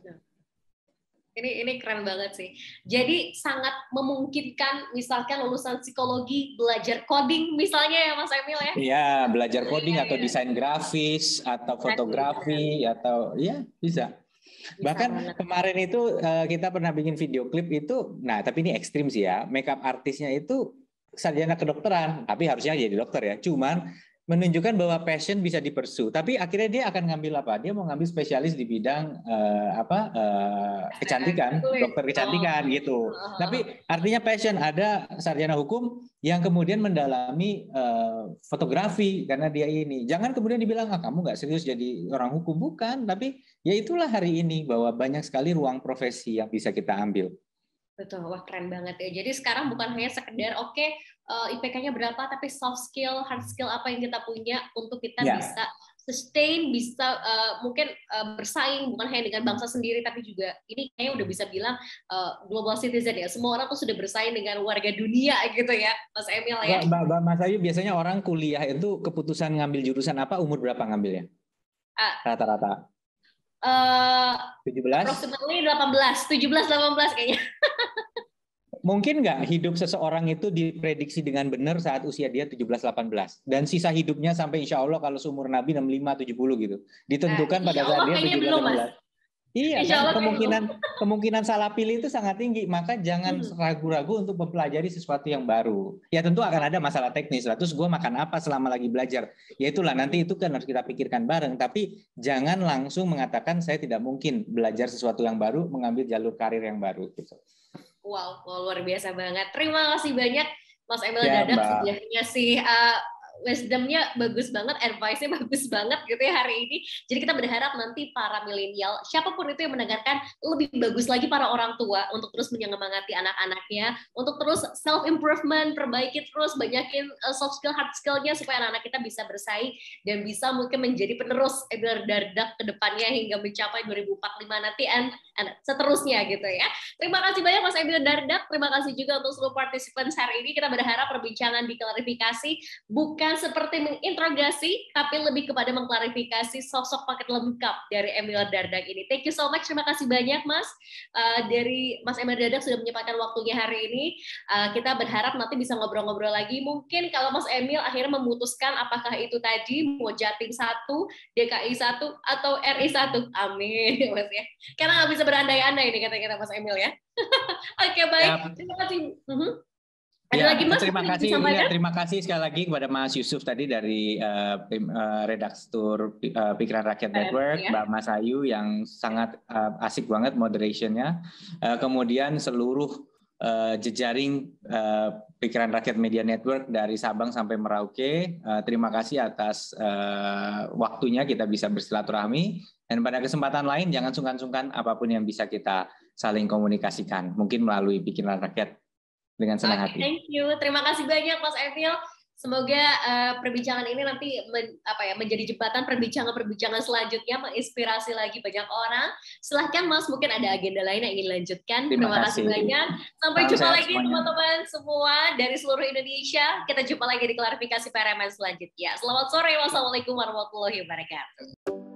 Ini keren banget sih. Jadi sangat memungkinkan misalkan lulusan psikologi belajar coding misalnya ya Mas Emil ya? Iya, belajar coding atau desain grafis atau fotografi atau ya bisa. Bahkan kemarin itu kita pernah bikin video klip itu, nah tapi ini ekstrim sih ya, makeup artisnya itu sarjana kedokteran, tapi harusnya jadi dokter ya. Cuman menunjukkan bahwa passion bisa dipersu. Tapi akhirnya dia akan ngambil apa? Dia mau ngambil spesialis di bidang kecantikan, dokter kecantikan gitu. Tapi artinya passion. Ada sarjana hukum yang kemudian mendalami fotografi karena dia ini. Jangan kemudian dibilang kamu nggak serius jadi orang hukum, bukan. Tapi ya itulah hari ini bahwa banyak sekali ruang profesi yang bisa kita ambil. Betul, wah keren banget ya. Jadi sekarang bukan hanya sekedar IPK-nya berapa, tapi soft skill, hard skill apa yang kita punya untuk kita bisa sustain, bisa mungkin bersaing bukan hanya dengan bangsa sendiri, tapi juga ini kayaknya udah bisa bilang global citizen ya. Semua orang tuh sudah bersaing dengan warga dunia gitu ya, Mas Emil ya. Mbak Mas Ayu, biasanya orang kuliah itu keputusan ngambil jurusan apa, umur berapa ngambilnya? Rata-rata. 17? Approximately 18, 17-18 kayaknya. Mungkin nggak hidup seseorang itu diprediksi dengan benar saat usia dia 17-18 dan sisa hidupnya sampai insya Allah kalau seumur Nabi 65-70 gitu ditentukan pada saat dia 17-18. Iya kan, kemungkinan salah pilih itu sangat tinggi, maka jangan ragu-ragu untuk mempelajari sesuatu yang baru. Ya tentu akan ada masalah teknis lah, terus gue makan apa selama lagi belajar, ya itulah nanti itu kan harus kita pikirkan bareng, tapi jangan langsung mengatakan saya tidak mungkin belajar sesuatu yang baru, mengambil jalur karir yang baru gitu. Wow, luar biasa banget. Terima kasih banyak Mas Emil Dardak sudah ngasih wisdom-nya bagus banget, advice-nya bagus banget gitu ya hari ini. Jadi kita berharap nanti para milenial, siapapun itu yang mendengarkan, lebih bagus lagi para orang tua untuk terus menyemangati anak-anaknya, untuk terus self-improvement, perbaiki terus, banyakin soft skill, hard skill-nya supaya anak-anak kita bisa bersaing dan bisa mungkin menjadi penerus Emil Dardak ke depannya hingga mencapai 2045 nanti and seterusnya gitu ya. Terima kasih banyak Mas Emil Dardak, terima kasih juga untuk seluruh participants hari ini. Kita berharap perbincangan diklarifikasi bukan seperti menginterogasi, tapi lebih kepada mengklarifikasi sosok paket lengkap dari Emil Dardak ini. Thank you so much, terima kasih banyak Mas. Dari Mas Emil Dardak sudah menyempatkan waktunya hari ini. Kita berharap nanti bisa ngobrol-ngobrol lagi. Mungkin kalau Mas Emil akhirnya memutuskan apakah itu tadi mau Jatim 1, DKI 1, atau RI 1. Amin, Mas ya. Karena nggak bisa berandai-andai nih kata-kata Mas Emil ya. Oke, baik. Terima kasih. Ada lagi Mas? Terima kasih sekali lagi kepada Mas Yusuf tadi dari redaktur Pikiran Rakyat Network, Mbak Mas Ayu yang sangat asik banget moderationnya. Kemudian seluruh jejaring Pikiran Rakyat Media Network dari Sabang sampai Merauke. Terima kasih atas waktunya kita bisa bersilaturahmi. Dan pada kesempatan lain jangan sungkan-sungkan apapun yang bisa kita saling komunikasikan. Mungkin melalui Pikiran Rakyat. Dengan senang hati. Thank you. Terima kasih banyak Mas Emil. Semoga perbincangan ini nanti menjadi jembatan perbincangan selanjutnya, menginspirasi lagi banyak orang. Silahkan Mas, mungkin ada agenda lain yang ingin lanjutkan. Terima kasih banyak. Sampai jumpa lagi teman-teman semua dari seluruh Indonesia. Kita jumpa lagi di klarifikasi PRMN selanjutnya. Selamat sore. Wassalamualaikum warahmatullahi wabarakatuh.